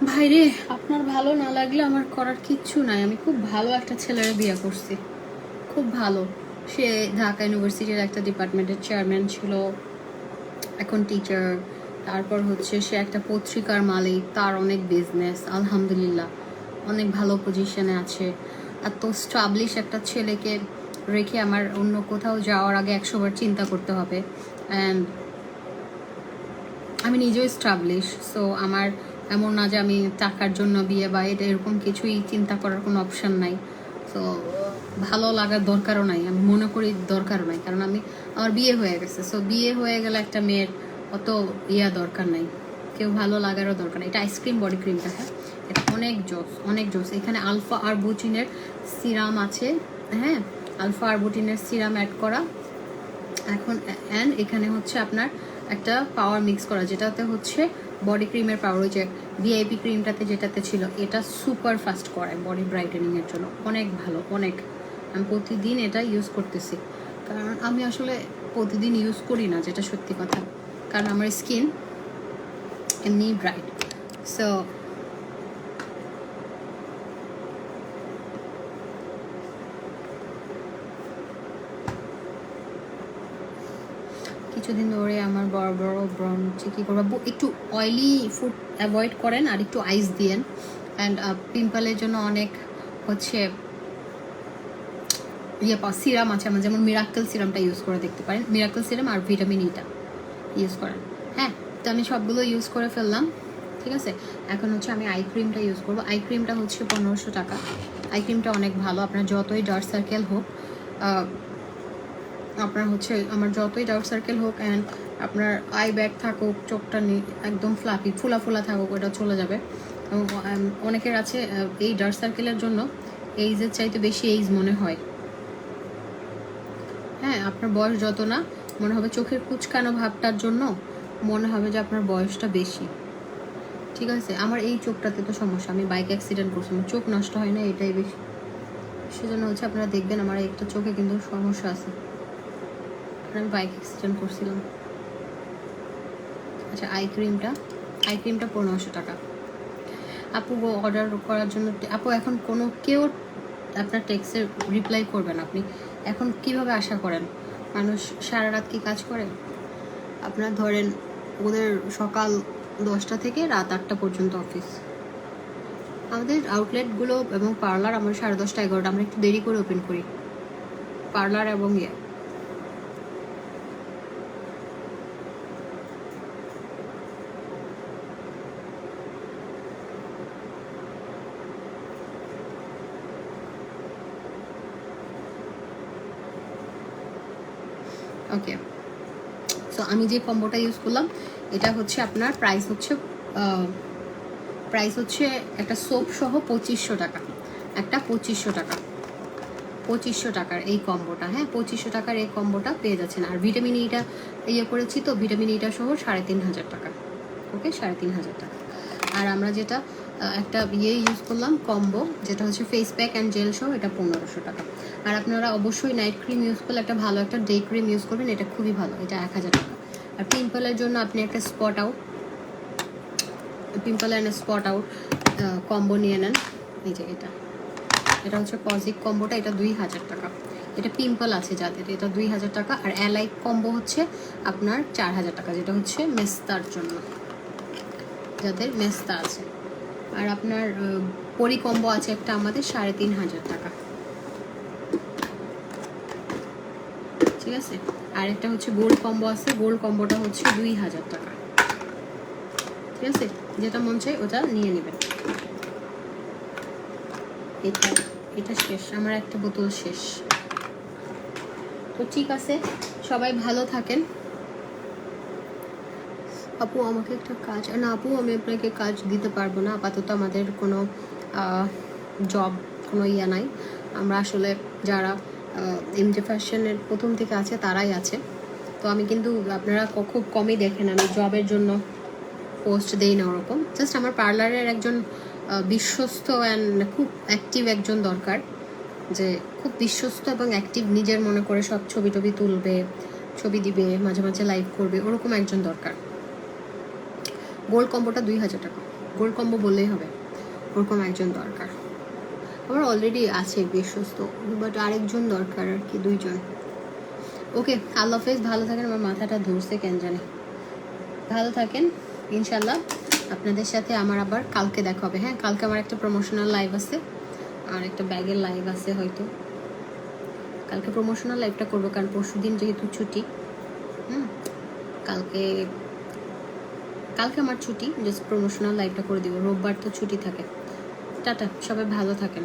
ভাইরে আপনার ভালো না লাগলে আমার করার কিচ্ছু নাই। আমি খুব ভালো একটা ছেলের বিয়ে করছি, খুব ভালো। সে ঢাকা ইউনিভার্সিটির একটা ডিপার্টমেন্টের চেয়ারম্যান ছিল, এখন টিচার। তারপর হচ্ছে সে একটা পত্রিকার মালিক, তার অনেক বিজনেস, আলহামদুলিল্লাহ অনেক ভালো পজিশনে আছে। এত স্টাবলিশ একটা ছেলেকে রেখে আমার অন্য কোথাও যাওয়ার আগে 100 বার চিন্তা করতে হবে। অ্যান্ড আমি নিজেও স্টাবলিশ, সো আমার এমন না যে আমি টাকার জন্য বিয়ে বা এটা এরকম কিছুই চিন্তা করার কোনো অপশান নাই। সো ভালো লাগার দরকারও নাই, আমি মনে করি দরকারও নাই, কারণ আমার বিয়ে হয়ে গেছে। সো বিয়ে হয়ে গেলে একটা মেয়ের অত দরকার নাই, কেউ ভালো লাগারও দরকার নেই। এটা আইসক্রিম বডি ক্রিমটা, হ্যাঁ এটা অনেক জোস, অনেক জোস। এখানে আলফা আরবুটিনের সিরাম আছে, হ্যাঁ আলফা আরবুটিনের সিরাম অ্যাড করা এখন। অ্যান্ড এখানে হচ্ছে আপনার একটা পাওয়ার মিক্স করা, যেটাতে হচ্ছে বডি ক্রিমের পাওয়ার, ওই যে ভিআইপি ক্রিমটাতে যেটাতে ছিল, এটা সুপার ফাস্ট করে বডি ব্রাইটেনিংয়ের জন্য, অনেক ভালো অনেক। আমি প্রতিদিন এটা ইউজ করতেছি, কারণ আমি আসলে প্রতিদিন ইউজ করি না, যেটা সত্যি কথা, কারণ আমার স্কিন এমনি ব্রাইট। সো কিছুদিন ধরে আমার বড় বড় ব্রণ হচ্ছে, কী করবো, একটু অয়েলি ফুড অ্যাভয়েড করেন আর একটু আইস দিয়েন। অ্যান্ড পিম্পলের জন্য অনেক হচ্ছে সিরাম আছে আমার, যেমন মিরাক্কেল সিরামটা ইউজ করে দেখতে পারেন, মিরাক্কেল সিরাম আর ভিটামিন ইটা ইউজ করেন। হ্যাঁ, তো আমি সবগুলো ইউজ করে ফেললাম, ঠিক আছে। এখন হচ্ছে আমি আই ক্রিমটা ইউজ করবো। আই ক্রিমটা হচ্ছে 1500 টাকা। আই ক্রিমটা অনেক ভালো, আপনার যতই ডার্ক সার্কেল হোক, আপনার হচ্ছে আমার যতই ডার্ক সার্কেল হোক অ্যান্ড আপনার আই ব্যাগ থাকুক, চোখটা একদম ফ্লাফি ফোলা ফোলা থাকুক, ওটা চলে যাবে। অনেকের আছে এই ডার্ক সার্কেলের জন্য এইজের চাইতে বেশি এইজ মনে হয়, হ্যাঁ আপনার বয়স যত না মনে হবে, চোখের কুচকানো ভাবটার জন্য মনে হবে যে আপনার বয়সটা বেশি, ঠিক আছে। আমার এই চোখটাতে তো সমস্যা, আমি বাইক অ্যাক্সিডেন্ট করছি, আমার চোখ নষ্ট হয় না, এটাই বেশি। সেজন্য হচ্ছে আপনারা দেখবেন আমার একটা চোখে কিন্তু সমস্যা আছে, আমি বাইক অ্যাক্সিডেন্ট করছিলাম। আচ্ছা, আই ক্রিমটা 1500 টাকা। আপু অর্ডার করার জন্য, আপু এখন কেউ আপনার টেক্সটে রিপ্লাই করবেন, আপনি এখন কিভাবে আশা করেন? মানুষ সারা রাত কি কাজ করে? আপনার ধরেন ওদের সকাল 10টা থেকে রাত 8টা পর্যন্ত অফিস। আমাদের আউটলেটগুলো এবং পার্লার আমরা 10:30 11টা, আমরা একটু দেরি করে ওপেন করি পার্লার এবং ওকে। সো আমি যে কম্বোটা ইউজ করলাম, এটা হচ্ছে আপনার প্রাইস হচ্ছে একটা সোপ সহ 2500 টাকা, একটা 2500 টাকা, 2500 টাকার এই কম্বোটা, হ্যাঁ 2500 টাকার এই কম্বোটা পেয়ে যাচ্ছেন। আর ভিটামিন ইটা করেছি তো, ভিটামিন ইটা সহ 3500 টাকা, ওকে 3500 টাকা। আর আমরা যেটা একটা ইউজ করলাম কম্বো, যেটা হচ্ছে ফেস প্যাক অ্যান্ড জেল সহ, এটা 1500 টাকা। আর আপনারা অবশ্যই নাইট ক্রিম ইউজ করলে একটা ভালো একটা ডে ক্রিম ইউজ করবেন, এটা খুবই ভালো, এটা 1000 টাকা। আর পিম্পলের জন্য আপনি একটা pimple and spot out combo নিয়ে নেন, এই যে এটা হচ্ছে পজিক কম্বোটা, এটা 2000 টাকা। এটা পিম্পল আছে যাদের, এটা 2000 টাকা। আর অ্যালাইক কম্বো হচ্ছে আপনার 4000 টাকা, যেটা হচ্ছে মেস্তার জন্য, যাদের মেস্তা আছে। আর আপনার পরি কম্বো আছে একটা আমাদের 3500 টাকা, ঠিক আছে। আর একটা হচ্ছে গোল্ড কম্বো আছে, গোল্ড কম্বোটা হচ্ছে 2000 টাকা, ঠিক আছে। যেটা মন চাই ওটা নিয়ে নেবেন। এটা শেষ, আমার একটা বোতল শেষ। তো ঠিক আছে, সবাই ভালো থাকেন। আপু আমাকে একটা কাজ, না আপু আমি আপনাকে কাজ দিতে পারবো না, আপাতত আমাদের কোনো জব কোনো নাই। আমরা আসলে যারা এমজে ফ্যাশনের প্রথম থেকে আছে তারাই আছে। তো আমি কিন্তু আপনারা খুব কমই দেখেন, আমি জবের জন্য পোস্ট দেই না ওরকম। জাস্ট আমার পার্লারের একজন বিশ্বস্ত অ্যান্ড খুব অ্যাক্টিভ একজন দরকার, যে খুব বিশ্বস্ত এবং অ্যাক্টিভ, নিজের মনে করে সব ছবি তুলবে, ছবি দিবে, মাঝে মাঝে লাইভ করবে, ওরকম একজন দরকার। গোল্ড কম্বোটা 2000 টাকা, গোল্ড কম্বো বললেই হবে, ওরকম একজন দরকার। আমার অলরেডি আছে বিশ্বস্ত, বাট আরেকজন দরকার আর কি, 2 জন। ওকে, আল্লাহ হাফেজ, ভালো থাকেন। আমার মাথাটা ধরছে কেন জানে। ভালো থাকেন, ইনশাল্লাহ আপনাদের সাথে আমার আবার কালকে দেখা হবে। হ্যাঁ, কালকে আমার একটা প্রমোশনাল লাইভ আছে, আর একটা ব্যাগের লাইভ আছে হয়তো। কালকে প্রমোশনাল লাইভটা করবো, কারণ পরশু দিন যেহেতু ছুটি। কালকে কালকে আমার ছুটি, জাস্ট প্রমোশনাল লাইভটা করে দিব। রোববার তো ছুটি থাকে। টাটা, সবাই ভালো থাকেন।